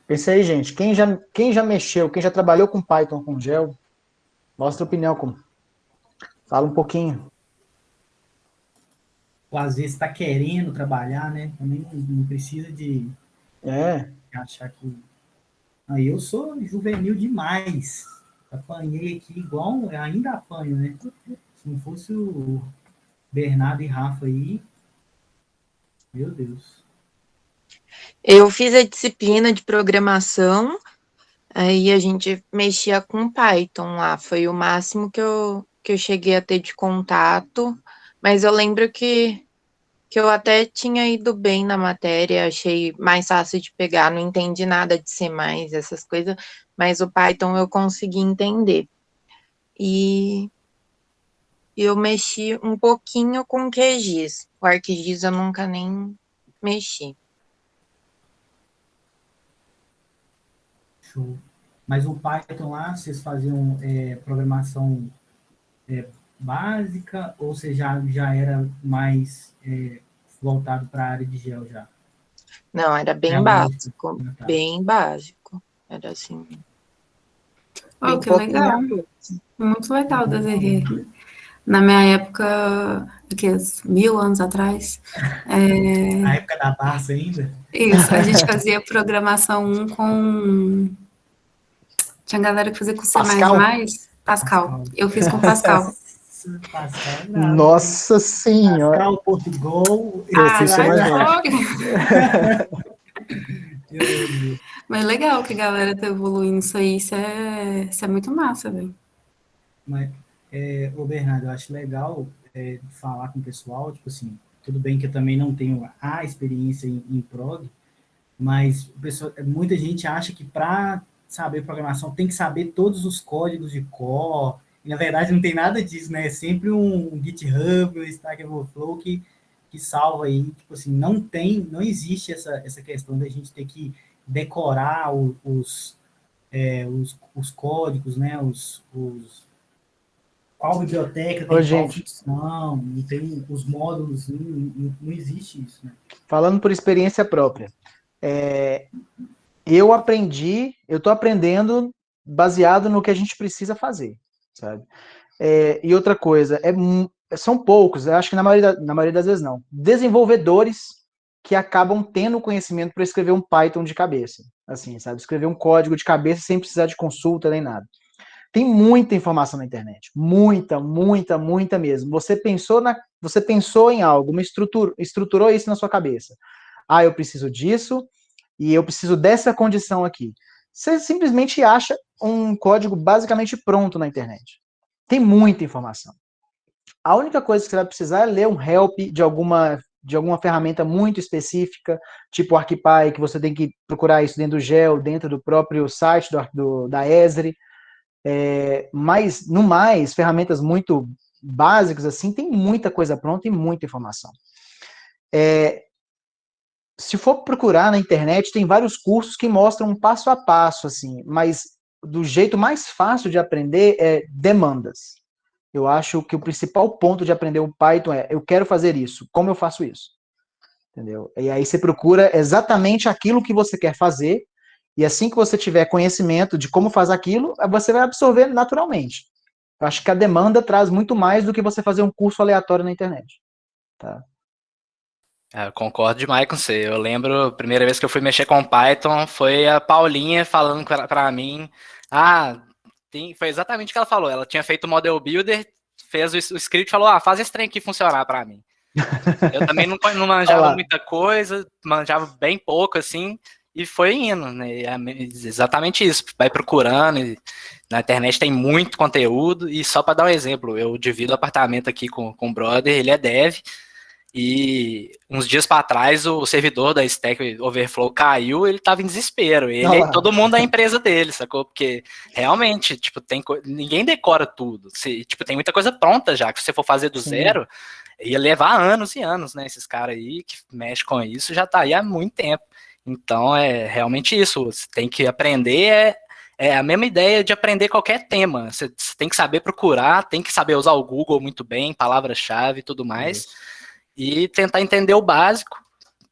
Pensei aí, gente. Quem já mexeu, quem já trabalhou com Python com Gel, mostra a opinião. Fala um pouquinho. ou às vezes está querendo trabalhar, né? Também não precisa de achar que... eu sou juvenil demais. Apanhei aqui igual, ainda apanho, né? Se não fosse o Bernardo e Rafa aí, meu Deus. Eu fiz a disciplina de programação, aí a gente mexia com Python lá, foi o máximo que eu cheguei a ter de contato, mas eu lembro que eu até tinha ido bem na matéria, achei mais fácil de pegar, não entendi nada de C+, essas coisas, mas o Python eu consegui entender. E eu mexi um pouquinho com o QGIS, o ArcGIS eu nunca nem mexi. Show. Mas o Python lá, vocês faziam programação básica ou você já era mais voltado para a área de gel já? Não, era bem básico, bem básico. Era assim. Oh, que legal. Muito legal, Desirê. Na minha época, que 1000 anos atrás. Na época da Barça ainda? Isso, a gente fazia programação 1 com. Tinha galera que fazia com C++. Pascal. Eu fiz com Pascal. Nossa Senhora! Pascal, Portugal. Eu fiz C++. Mas legal que a galera tá evoluindo isso aí. Isso é muito massa, velho. Mas, ô Bernardo, eu acho legal falar com o pessoal, tipo assim, tudo bem que eu também não tenho a experiência em prog, mas muita gente acha que para saber programação tem que saber todos os códigos de cor, e na verdade não tem nada disso, né? É sempre um GitHub, um Stack Overflow que salva aí, tipo assim, não existe essa questão da gente ter que decorar os códigos, né? Qual biblioteca tem qual função, não tem os módulos, não existe isso, né? Falando por experiência própria, eu estou aprendendo baseado no que a gente precisa fazer, sabe? E outra coisa, são poucos, eu acho que na maioria das vezes não, desenvolvedores que acabam tendo conhecimento para escrever um Python de cabeça, assim, sabe? Escrever um código de cabeça sem precisar de consulta nem nada. Tem muita informação na internet, muita mesmo. Você pensou em algo, estruturou isso na sua cabeça. Eu preciso disso e eu preciso dessa condição aqui. Você simplesmente acha um código basicamente pronto na internet. Tem muita informação. A única coisa que você vai precisar é ler um help de alguma ferramenta muito específica, tipo o ArcPy, que você tem que procurar isso dentro do GEL, dentro do próprio site da Esri. Mas, no mais, ferramentas muito básicas, assim, tem muita coisa pronta e muita informação. Se for procurar na internet, tem vários cursos que mostram um passo a passo, assim, mas do jeito mais fácil de aprender é demandas. Eu acho que o principal ponto de aprender o Python é, eu quero fazer isso, como eu faço isso? Entendeu? E aí você procura exatamente aquilo que você quer fazer, e assim que você tiver conhecimento de como faz aquilo, você vai absorver naturalmente. Eu acho que a demanda traz muito mais do que você fazer um curso aleatório na internet. Tá? Eu concordo demais com você. Eu lembro, a primeira vez que eu fui mexer com Python foi a Paulinha falando para mim. Foi exatamente o que ela falou. Ela tinha feito o Model Builder, fez o script e falou: faz esse trem aqui funcionar para mim. Eu também não manjava muita coisa, manjava bem pouco, assim, e foi indo, né? Exatamente isso. Vai procurando, na internet tem muito conteúdo, e só para dar um exemplo, eu divido o apartamento aqui com o brother, ele é dev. E uns dias para trás o servidor da Stack Overflow caiu, ele estava em desespero. Ele e todo mundo da empresa dele, sacou? Porque realmente, tipo, ninguém decora tudo. Tipo, tem muita coisa pronta já, que se você for fazer do zero, ia levar anos e anos, né? Esses caras aí que mexem com isso já tá aí há muito tempo. Então é realmente isso. Você tem que aprender, é a mesma ideia de aprender qualquer tema. Você tem que saber procurar, tem que saber usar o Google muito bem, palavra-chave e tudo mais. E tentar entender o básico,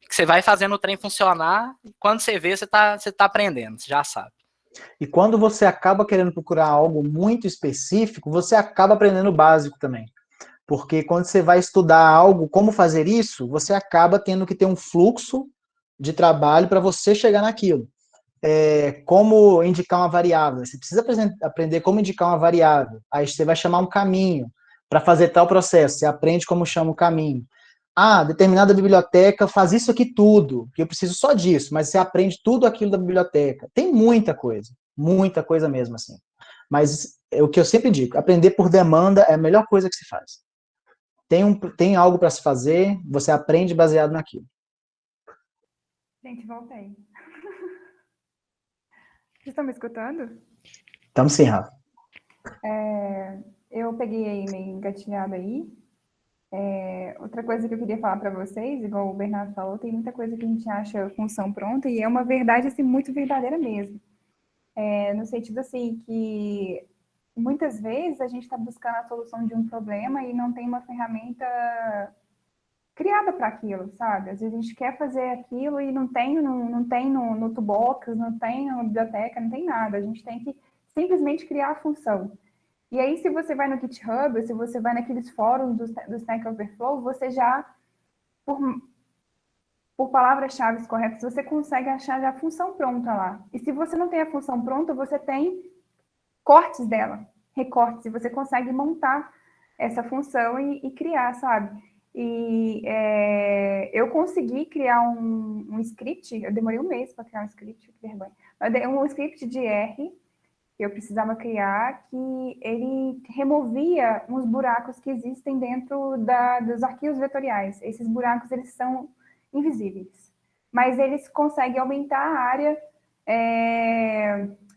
que você vai fazendo o trem funcionar, e quando você vê, você tá aprendendo, você já sabe. E quando você acaba querendo procurar algo muito específico, você acaba aprendendo o básico também. Porque quando você vai estudar algo, como fazer isso, você acaba tendo que ter um fluxo de trabalho para você chegar naquilo. Como indicar uma variável. Você precisa aprender como indicar uma variável. Aí você vai chamar um caminho para fazer tal processo. Você aprende como chama o caminho. Determinada biblioteca faz isso aqui tudo, que eu preciso só disso, mas você aprende tudo aquilo da biblioteca. Tem muita coisa mesmo, assim. Mas é o que eu sempre digo, aprender por demanda é a melhor coisa que se faz. Tem algo para se fazer, você aprende baseado naquilo. Gente, voltei. Vocês estão me escutando? Estamos sim, Rafa. Eu peguei aí meio engatilhado aí. Outra coisa que eu queria falar para vocês, igual o Bernardo falou, tem muita coisa que a gente acha função pronta e é uma verdade assim, muito verdadeira mesmo. No sentido assim que muitas vezes a gente está buscando a solução de um problema e não tem uma ferramenta criada para aquilo, sabe? Às vezes a gente quer fazer aquilo e não tem no Toolbox, não tem na biblioteca, não tem nada. A gente tem que simplesmente criar a função. E aí, se você vai no GitHub, se você vai naqueles fóruns do Stack Overflow, você já, por palavras-chave corretas, você consegue achar já a função pronta lá. E se você não tem a função pronta, você tem cortes dela, recortes, e você consegue montar essa função e criar, sabe? E eu consegui criar um script, eu demorei um mês para criar um script, que vergonha. Um script de R, que eu precisava criar, que ele removia uns buracos que existem dentro dos arquivos vetoriais. Esses buracos, eles são invisíveis, mas eles conseguem aumentar a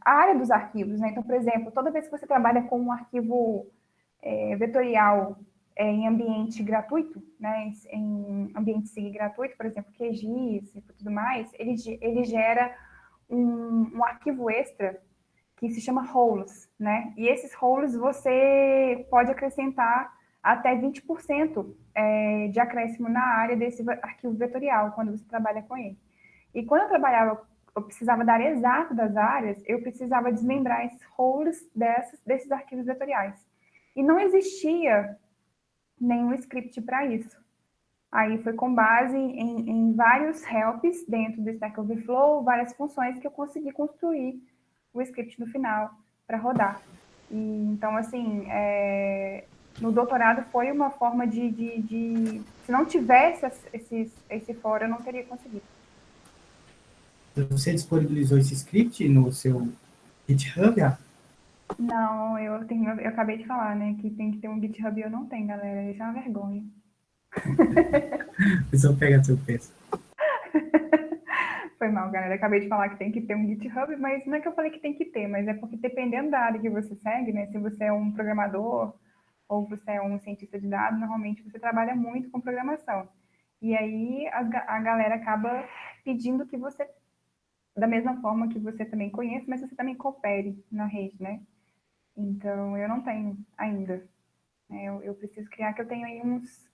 área dos arquivos, né? Então, por exemplo, toda vez que você trabalha com um arquivo vetorial em ambiente gratuito, né, em ambiente SIG gratuito, por exemplo, QGIS e tudo mais, ele gera um arquivo extra que se chama roles, né? E esses roles você pode acrescentar até 20% de acréscimo na área desse arquivo vetorial, quando você trabalha com ele. E quando eu precisava da área exata das áreas, eu precisava desmembrar esses roles desses arquivos vetoriais. E não existia nenhum script para isso. Aí foi com base em vários helps dentro do Stack Overflow, várias funções que eu consegui construir o script no final para rodar. Então, assim, no doutorado foi uma forma se não tivesse esse fórum, eu não teria conseguido. Você disponibilizou esse script no seu GitHub? Não, eu acabei de falar, né, que tem que ter um GitHub e eu não tenho, galera. Isso é uma vergonha. O pessoal pega seu peso. Foi mal, galera. Eu acabei de falar que tem que ter um GitHub, mas não é que eu falei que tem que ter, mas é porque dependendo da área que você segue, né, se você é um programador ou você é um cientista de dados, normalmente você trabalha muito com programação. E aí a galera acaba pedindo que você, da mesma forma que você também conheça, mas você também coopere na rede, né? Então, eu não tenho ainda. Eu preciso criar, que eu tenho aí uns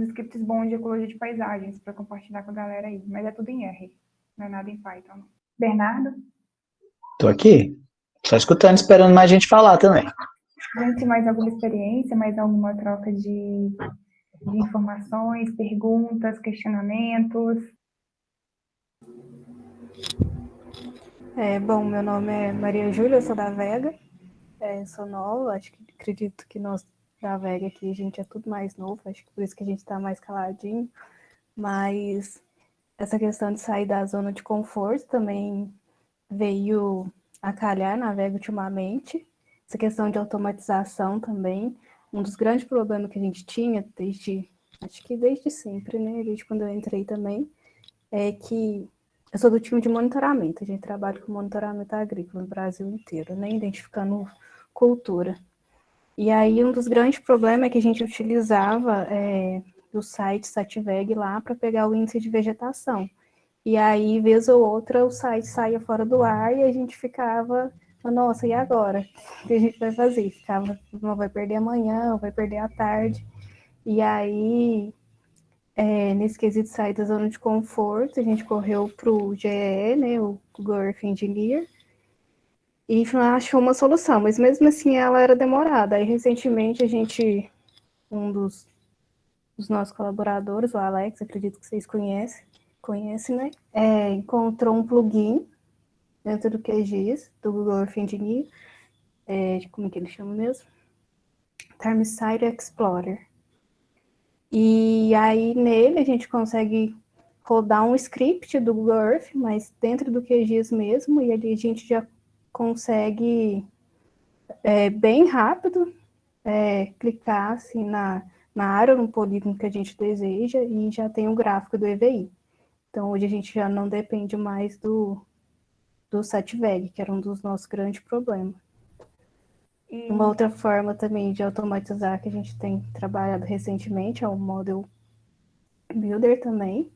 scripts bons de ecologia de paisagens para compartilhar com a galera aí. Mas é tudo em R, não é nada em Python. Não. Bernardo? Tô aqui, só escutando, esperando mais gente falar também. Gente, mais alguma experiência, mais alguma troca de de informações, perguntas, questionamentos? Bom, meu nome é Maria Júlia, eu sou da Vega, sou nova, acredito que nós da Vega aqui, a gente é tudo mais novo, acho que por isso que a gente está mais caladinho, mas essa questão de sair da zona de conforto também veio a calhar na Vega ultimamente, essa questão de automatização também, um dos grandes problemas que a gente tinha acho que desde sempre, né, desde quando eu entrei também, é que eu sou do time de monitoramento, a gente trabalha com monitoramento agrícola no Brasil inteiro, né, identificando cultura. E aí um dos grandes problemas é que a gente utilizava o site Sativeg lá para pegar o índice de vegetação. E aí, vez ou outra, o site saía fora do ar e a gente ficava, nossa, e agora? O que a gente vai fazer? Ficava, não vai perder amanhã, vai perder à tarde. E aí, nesse quesito sair da zona de conforto, a gente correu para o GE, né, o Google Earth Engineer, e achou uma solução, mas mesmo assim ela era demorada. Aí, recentemente, um dos nossos colaboradores, o Alex, acredito que vocês conhecem, né, encontrou um plugin dentro do QGIS, do Google Earth Engineer, como é que ele chama mesmo? Termsite Explorer. E aí, nele, a gente consegue rodar um script do Google Earth, mas dentro do QGIS mesmo, e ali a gente já consegue, bem rápido, clicar assim, na área, no polígono que a gente deseja, e já tem o gráfico do EVI. Então, hoje a gente já não depende mais do Sativeg, que era um dos nossos grandes problemas. Uma outra forma também de automatizar que a gente tem trabalhado recentemente é o Model Builder também.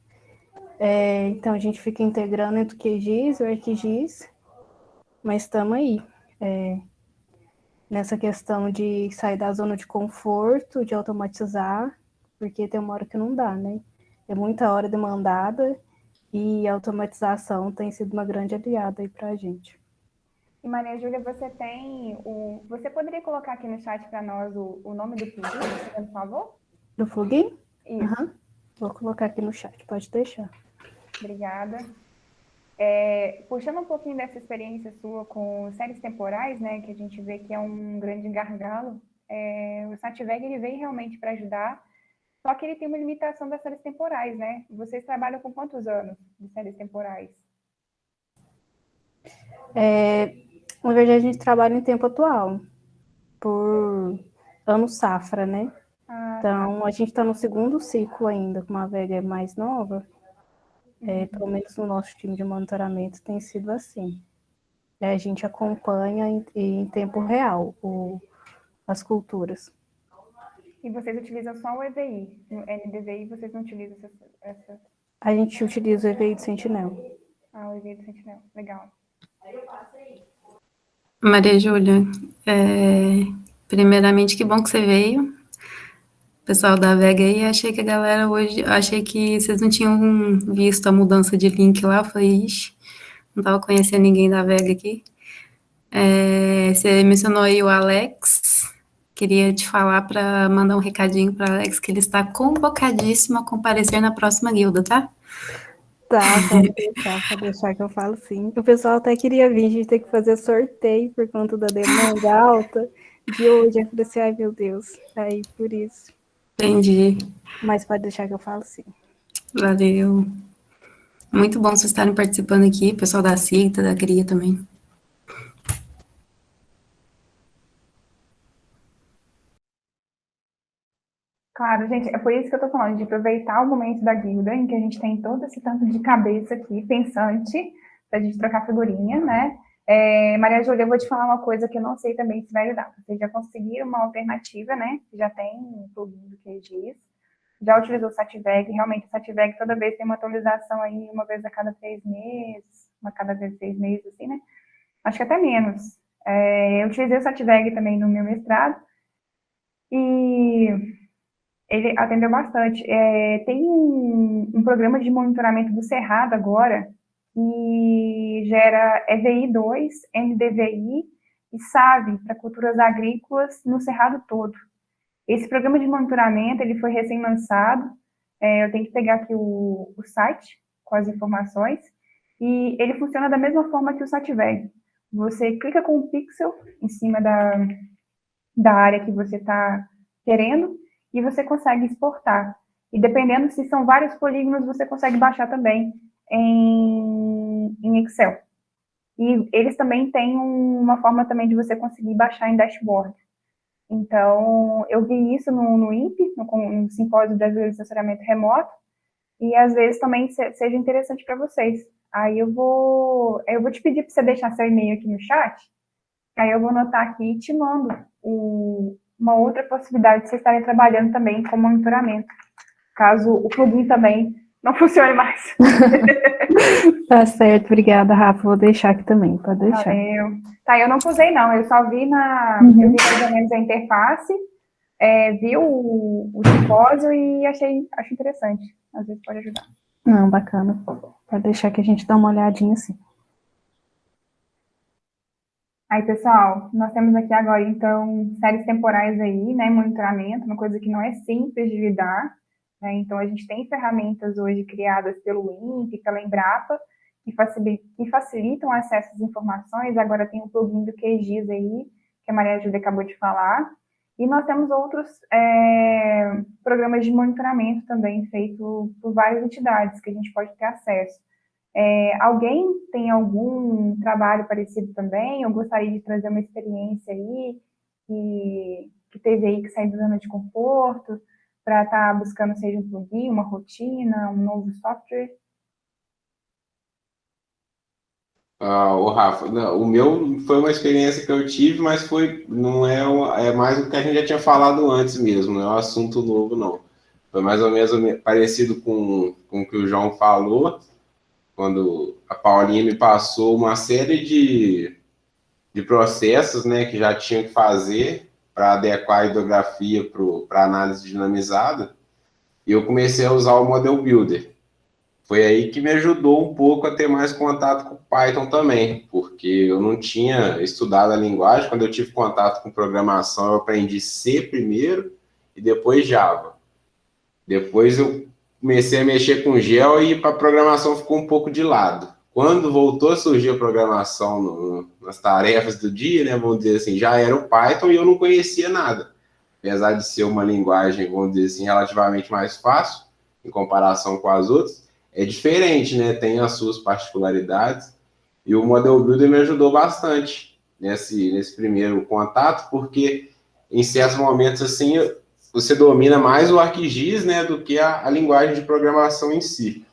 Então, a gente fica integrando entre o QGIS e o ArcGIS, mas estamos aí. Nessa questão de sair da zona de conforto, de automatizar, porque tem uma hora que não dá, né? É muita hora demandada e a automatização tem sido uma grande aliada aí para a gente. E Maria Júlia, você poderia colocar aqui no chat para nós o nome do plugin, por favor? Do plugin? Isso. Uhum. Vou colocar aqui no chat, pode deixar. Obrigada. Puxando um pouquinho dessa experiência sua com séries temporais, né, que a gente vê que é um grande gargalo, o Sativeg ele veio realmente para ajudar, só que ele tem uma limitação das séries temporais, né? Vocês trabalham com quantos anos de séries temporais? Na verdade, a gente trabalha em tempo atual, por ano safra, né? Então, a gente está no segundo ciclo ainda, com uma Vega mais nova, pelo menos no nosso time de monitoramento tem sido assim. A gente acompanha em tempo real as culturas. E vocês utilizam só o EVI, no NDVI vocês não utilizam essa... A gente utiliza o EVI do Sentinel. O EVI do Sentinel, legal. Maria Júlia, primeiramente, que bom que você veio. Pessoal da Vega aí, achei que a galera hoje, achei que vocês não tinham visto a mudança de link lá, eu falei, ixi, não estava conhecendo ninguém da Vega aqui. Você mencionou aí o Alex, queria te falar para mandar um recadinho para o Alex, que ele está convocadíssimo a comparecer na próxima guilda, tá? Tá, pode deixar que eu falo sim. O pessoal até queria vir, a gente tem que fazer sorteio por conta da demanda alta de hoje. Eu falei assim, ai meu Deus, aí por isso. Entendi. Mas pode deixar que eu falo sim. Valeu. Muito bom vocês estarem participando aqui, pessoal da CITA, da CRIA também. Claro, gente, é por isso que eu tô falando, de aproveitar o momento da guilda, em que a gente tem todo esse tanto de cabeça aqui, pensante, pra gente trocar figurinha, né? Maria Júlia, eu vou te falar uma coisa que eu não sei também se vai ajudar. Vocês já conseguiram uma alternativa, né? Já tem um plugin do QGIS, já utilizou o Sativeg, realmente o Sativeg toda vez tem uma atualização aí, uma vez a cada 3 meses, uma cada vez 6 meses, assim, né? Acho que até menos. Eu utilizei o Sativeg também no meu mestrado, e ele atendeu bastante. Tem um programa de monitoramento do Cerrado agora, que gera EVI2, NDVI e SAVE para culturas agrícolas no Cerrado todo. Esse programa de monitoramento, ele foi recém-lançado, eu tenho que pegar aqui o site com as informações, e ele funciona da mesma forma que o SatVeg. Você clica com o pixel em cima da área que você está querendo, e você consegue exportar. E dependendo se são vários polígonos, você consegue baixar também em Excel. E eles também têm uma forma também de você conseguir baixar em dashboard. Então, eu vi isso no INPE, no Simpósio Brasileiro de Sensoriamento Remoto, e às vezes também seja interessante para vocês. Aí eu vou te pedir para você deixar seu e-mail aqui no chat, aí eu vou anotar aqui e te mando uma outra possibilidade de vocês estarem trabalhando também com monitoramento, caso o plugin também não funcione mais. Tá certo, obrigada, Rafa. Vou deixar aqui também, pode deixar. Valeu. Tá, eu não usei não, eu só vi eu vi mais ou menos a interface, vi o simpósio e achei interessante. Às vezes pode ajudar. Não, bacana. Pode deixar que a gente dá uma olhadinha assim. Aí, pessoal, nós temos aqui agora, então, séries temporais aí, né, monitoramento, uma coisa que não é simples de lidar, né, então a gente tem ferramentas hoje criadas pelo INPE, pela Embrapa, que facilitam o acesso às informações. Agora tem o plugin do QGIS aí, que a Maria Júlia acabou de falar, e nós temos outros programas de monitoramento também, feitos por várias entidades, que a gente pode ter acesso. Alguém tem algum trabalho parecido também? Eu gostaria de trazer uma experiência aí, que teve aí que sair da zona de conforto, para estar buscando, seja um plugin, uma rotina, um novo software? O Rafa, não, o meu foi uma experiência que eu tive, mas não é mais o que a gente já tinha falado antes mesmo, não é um assunto novo, não. Foi mais ou menos parecido com o que o João falou, quando a Paulinha me passou uma série de processos, né, que já tinha que fazer para adequar a hidrografia para análise dinamizada, e eu comecei a usar o Model Builder. Foi aí que me ajudou um pouco a ter mais contato com o Python também, porque eu não tinha estudado a linguagem. Quando eu tive contato com programação, eu aprendi C primeiro e depois Java. Depois eu comecei a mexer com Gel e a programação ficou um pouco de lado. Quando voltou a surgir a programação nas tarefas do dia, né, vamos dizer assim, já era o Python e eu não conhecia nada. Apesar de ser uma linguagem, vamos dizer assim, relativamente mais fácil em comparação com as outras, é diferente, né? Tem as suas particularidades. E o Model Builder me ajudou bastante nesse primeiro contato, porque em certos momentos, assim, você domina mais o ArcGIS, né, do que a linguagem de programação em si.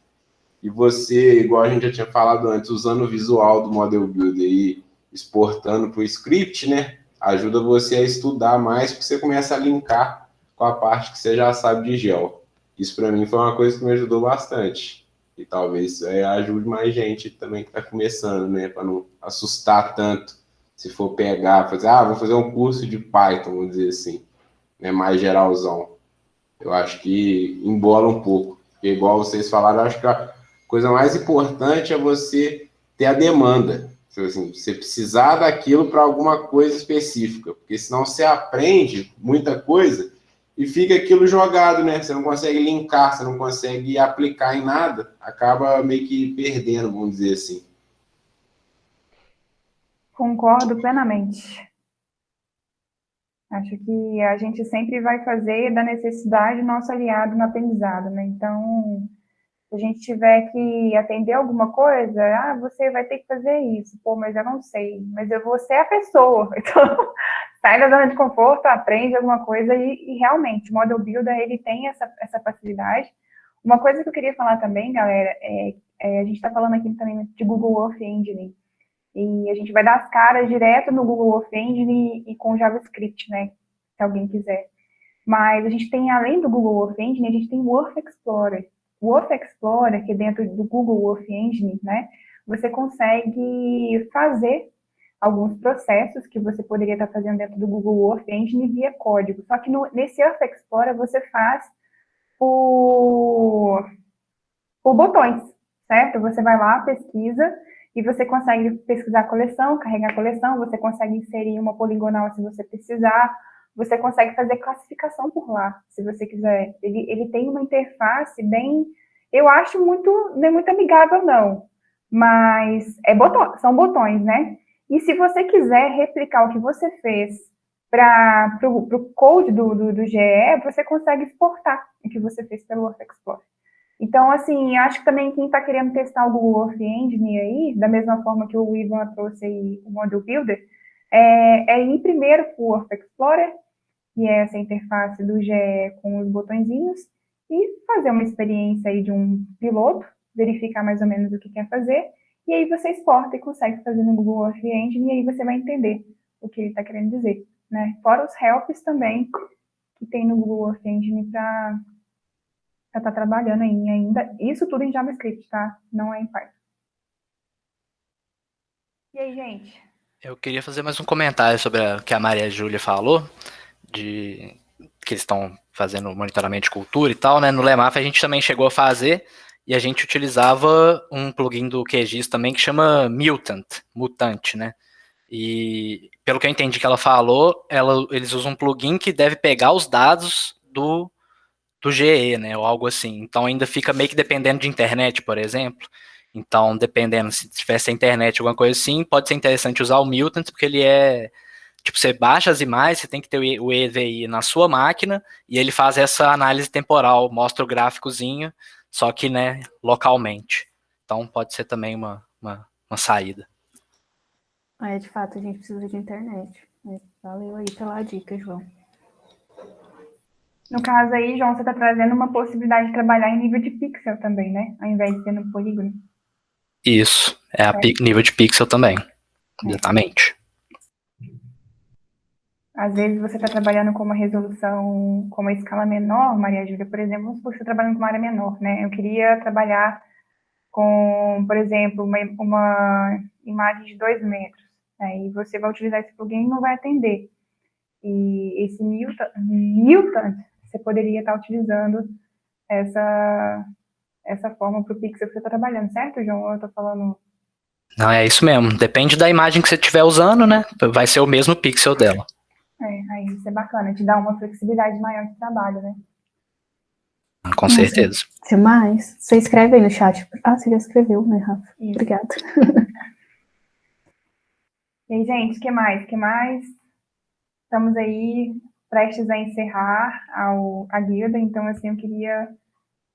E você, igual a gente já tinha falado antes, usando o visual do Model Builder e exportando para o script, né, ajuda você a estudar mais, porque você começa a linkar com a parte que você já sabe de Gel. Isso, para mim, foi uma coisa que me ajudou bastante. E talvez ajude mais gente também que está começando, né, para não assustar tanto. Se for pegar, vou fazer um curso de Python, vamos dizer assim, né, mais geralzão. Eu acho que embola um pouco. Porque, igual vocês falaram, eu acho que a coisa mais importante é você ter a demanda. Assim, você precisar daquilo para alguma coisa específica. Porque senão você aprende muita coisa e fica aquilo jogado, né? Você não consegue linkar, você não consegue aplicar em nada. Acaba meio que perdendo, vamos dizer assim. Concordo plenamente. Acho que a gente sempre vai fazer da necessidade nosso aliado no aprendizado, né? Então, se a gente tiver que atender alguma coisa, você vai ter que fazer isso. Pô, mas eu não sei. Mas eu vou ser a pessoa. Então, sai da zona de conforto, aprende alguma coisa e realmente, o Model Builder, ele tem essa facilidade. Uma coisa que eu queria falar também, galera, a gente está falando aqui também de Google Earth Engine. E a gente vai dar as caras direto no Google Earth Engine e com JavaScript, né? Se alguém quiser. Mas a gente tem, além do Google Earth Engine, a gente tem o Earth Explorer. O Earth Explorer, que é dentro do Google Earth Engine, né? Você consegue fazer alguns processos que você poderia estar fazendo dentro do Google Earth Engine via código. Só que nesse Earth Explorer você faz por botões, certo? Você vai lá, pesquisa, e você consegue pesquisar a coleção, carregar a coleção, você consegue inserir uma poligonal se você precisar, você consegue fazer classificação por lá, se você quiser. Ele tem uma interface bem, eu acho não é muito amigável, não, mas são botões, né? E se você quiser replicar o que você fez para o code do GE, você consegue exportar o que você fez pelo Work Explorer. Então, assim, acho que também quem está querendo testar o Google Earth Engine aí, da mesma forma que o Ivan trouxe aí o Model Builder, é ir primeiro para o Work Explorer, que é essa interface do GE com os botõezinhos, e fazer uma experiência aí de um piloto, verificar mais ou menos o que quer fazer, e aí você exporta e consegue fazer no Google Earth Engine, e aí você vai entender o que ele está querendo dizer, né? Fora os helps também, que tem no Google Earth Engine para estar trabalhando aí ainda. Isso tudo em JavaScript, tá? Não é em Python. E aí, gente? Eu queria fazer mais um comentário sobre o que a Maria Júlia falou, de que eles estão fazendo monitoramento de cultura e tal, né? No Lemaf a gente também chegou a fazer, e a gente utilizava um plugin do QGIS também que chama Mutante, né? E pelo que eu entendi que ela falou, eles usam um plugin que deve pegar os dados do GE, né, ou algo assim. Então ainda fica meio que dependendo de internet, por exemplo. Então, dependendo, se tivesse a internet, alguma coisa assim, pode ser interessante usar o Mutant, porque ele tipo, você baixa as imagens, você tem que ter o EVI na sua máquina, e ele faz essa análise temporal, mostra o gráficozinho, só que, né, localmente. Então, pode ser também uma saída. De fato, a gente precisa de internet. Valeu aí pela dica, João. No caso aí, João, você está trazendo uma possibilidade de trabalhar em nível de pixel também, né? Ao invés de ser no polígono. Isso, nível de pixel também. Exatamente. Às vezes você está trabalhando com uma resolução, com uma escala menor, Maria Júlia, por exemplo, vamos supor que você está trabalhando com uma área menor, né? Eu queria trabalhar com, por exemplo, uma imagem de 2 metros, né? E você vai utilizar esse plugin e não vai atender. E esse Mutant, você poderia estar utilizando essa forma para o pixel que você está trabalhando, certo, João? Ou eu estou falando... Não, é isso mesmo. Depende da imagem que você estiver usando, né? Vai ser o mesmo pixel dela. Aí isso é bacana, te dá uma flexibilidade maior de trabalho, né? Com certeza. Demais. Você escreve aí no chat. Ah, você já escreveu, né, Rafa? Isso. Obrigada. E aí, gente, o que mais? Estamos aí prestes a encerrar a guilda, então, assim, eu queria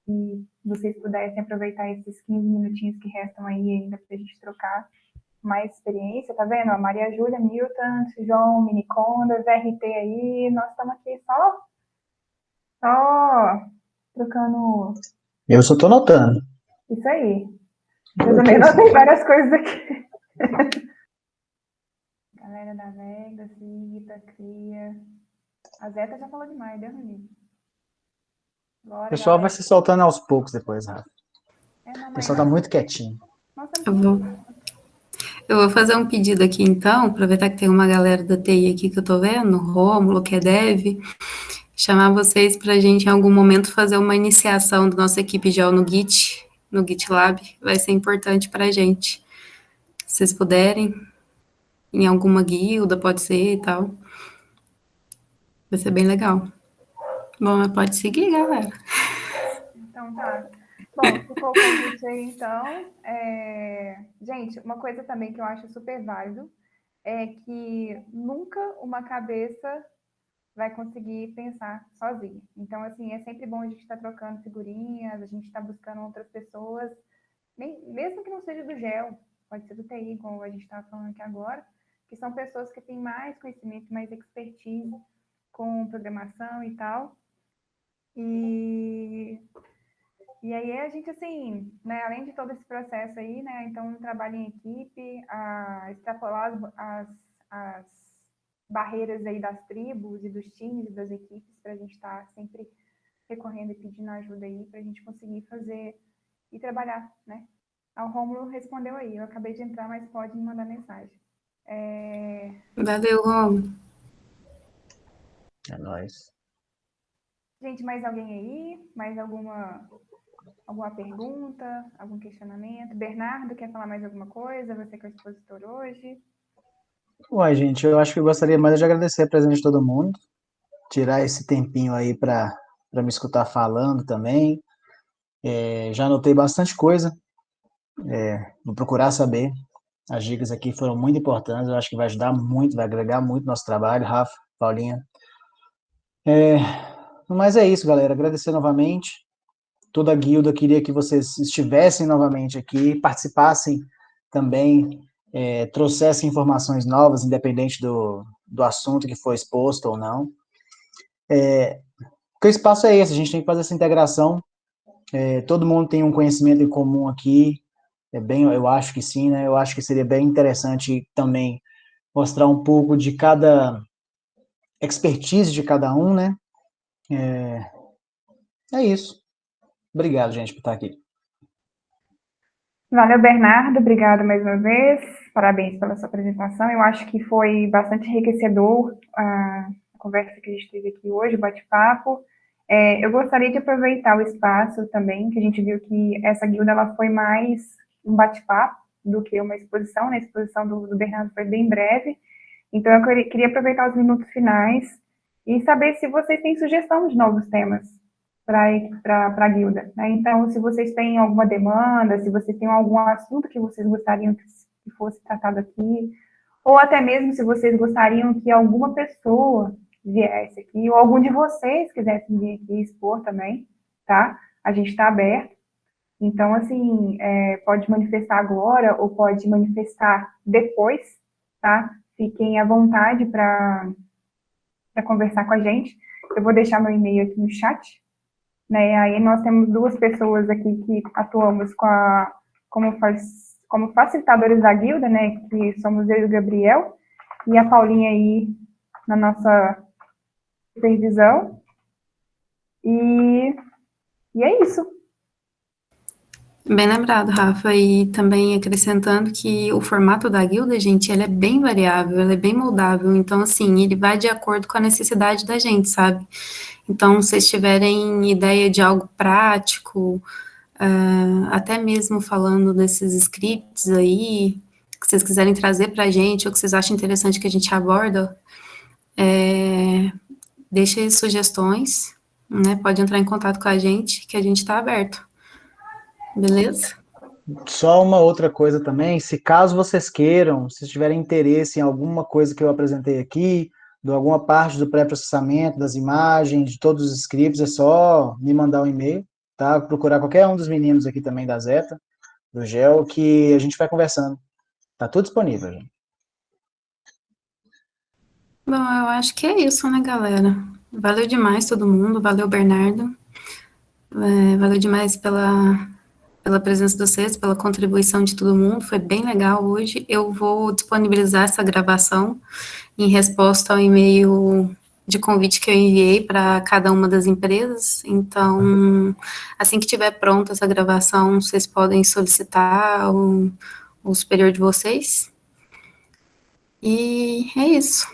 que vocês pudessem aproveitar esses 15 minutinhos que restam aí ainda para a gente trocar mais experiência, tá vendo? A Maria Júlia, Milton, João, Minicondas, RT aí, nós estamos aqui só trocando... Eu só tô notando. Isso aí. Eu também notei várias coisas aqui. Galera da Vega, Cita, Cria... A Zeta já falou demais, deu no livro. O pessoal vai se soltando aos poucos depois, Rafa. O pessoal tá muito quietinho. Eu vou fazer um pedido aqui, então, aproveitar que tem uma galera da TI aqui que eu tô vendo, Rômulo, que é dev, chamar vocês para a gente, em algum momento, fazer uma iniciação da nossa equipe já no GitLab, vai ser importante para a gente. Se vocês puderem, em alguma guilda, pode ser e tal. Vai ser bem legal. Bom, pode seguir, galera. Então tá. Bom, ficou o convite aí, então. Gente, uma coisa também que eu acho super válido é que nunca uma cabeça vai conseguir pensar sozinha. Então, assim, é sempre bom a gente estar trocando figurinhas, a gente estar buscando outras pessoas, mesmo que não seja do GEL, pode ser do TI, como a gente estava falando aqui agora, que são pessoas que têm mais conhecimento, mais expertise com programação e tal. E aí a gente, assim, né, além de todo esse processo aí, né, então um trabalho em equipe, a extrapolar as barreiras aí das tribos e dos times e das equipes para a gente estar sempre recorrendo e pedindo ajuda aí para a gente conseguir fazer e trabalhar, né? O Rômulo respondeu aí, eu acabei de entrar, mas pode me mandar mensagem. Valeu, Rômulo. É nóis. Gente, mais alguém aí? Mais alguma pergunta? Algum questionamento? Bernardo, quer falar mais alguma coisa? Você que é o expositor hoje. Uai, gente, eu acho que eu gostaria mais de agradecer a presença de todo mundo. tirar esse tempinho aí para me escutar falando também. Já anotei bastante coisa, vou procurar saber. As dicas aqui foram muito importantes, eu acho que vai ajudar muito, vai agregar muito no nosso trabalho, Rafa, Paulinha. Mas é isso, galera, agradecer novamente. Toda a guilda, queria que vocês estivessem novamente aqui, participassem também, trouxessem informações novas, independente do assunto que foi exposto ou não. Porque o espaço é esse, a gente tem que fazer essa integração. Todo mundo tem um conhecimento em comum aqui, eu acho que sim, né? Eu acho que seria bem interessante também mostrar um pouco de cada expertise de cada um, né? É isso. Obrigado, gente, por estar aqui. Valeu, Bernardo, obrigado mais uma vez, parabéns pela sua apresentação, eu acho que foi bastante enriquecedor a conversa que a gente teve aqui hoje, o bate-papo. Eu gostaria de aproveitar o espaço também, que a gente viu que essa guilda ela foi mais um bate-papo do que uma exposição, né? A exposição do Bernardo foi bem breve, então eu queria aproveitar os minutos finais e saber se vocês têm sugestão de novos temas para a guilda, né? Então, se vocês têm alguma demanda, se vocês têm algum assunto que vocês gostariam que fosse tratado aqui, ou até mesmo se vocês gostariam que alguma pessoa viesse aqui, ou algum de vocês quisessem vir aqui expor também, tá? A gente está aberto. Então, assim, pode manifestar agora ou pode manifestar depois, tá? Fiquem à vontade para conversar com a gente. Eu vou deixar meu e-mail aqui no chat, né? Aí nós temos duas pessoas aqui que atuamos como facilitadores da guilda, né? Que somos eu e o Gabriel, e a Paulinha aí na nossa supervisão. E é isso. Bem lembrado, Rafa, e também acrescentando que o formato da guilda, gente, ele é bem variável, ele é bem moldável, então, assim, ele vai de acordo com a necessidade da gente, sabe? Então, se vocês tiverem ideia de algo prático, até mesmo falando desses scripts aí, que vocês quiserem trazer pra gente, ou que vocês acham interessante que a gente aborda, deixe sugestões, né? Pode entrar em contato com a gente, que a gente está aberto. Beleza? Só uma outra coisa também, se caso vocês queiram, se tiverem interesse em alguma coisa que eu apresentei aqui, de alguma parte do pré-processamento, das imagens, de todos os scripts, é só me mandar um e-mail, tá? Procurar qualquer um dos meninos aqui também da Zeta, do GEL, que a gente vai conversando. Tá tudo disponível, gente. Bom, eu acho que é isso, né, galera? Valeu demais todo mundo, valeu, Bernardo. Valeu demais pela presença de vocês, pela contribuição de todo mundo, foi bem legal hoje. Eu vou disponibilizar essa gravação em resposta ao e-mail de convite que eu enviei para cada uma das empresas, então, assim que estiver pronta essa gravação, vocês podem solicitar o superior de vocês. E é isso.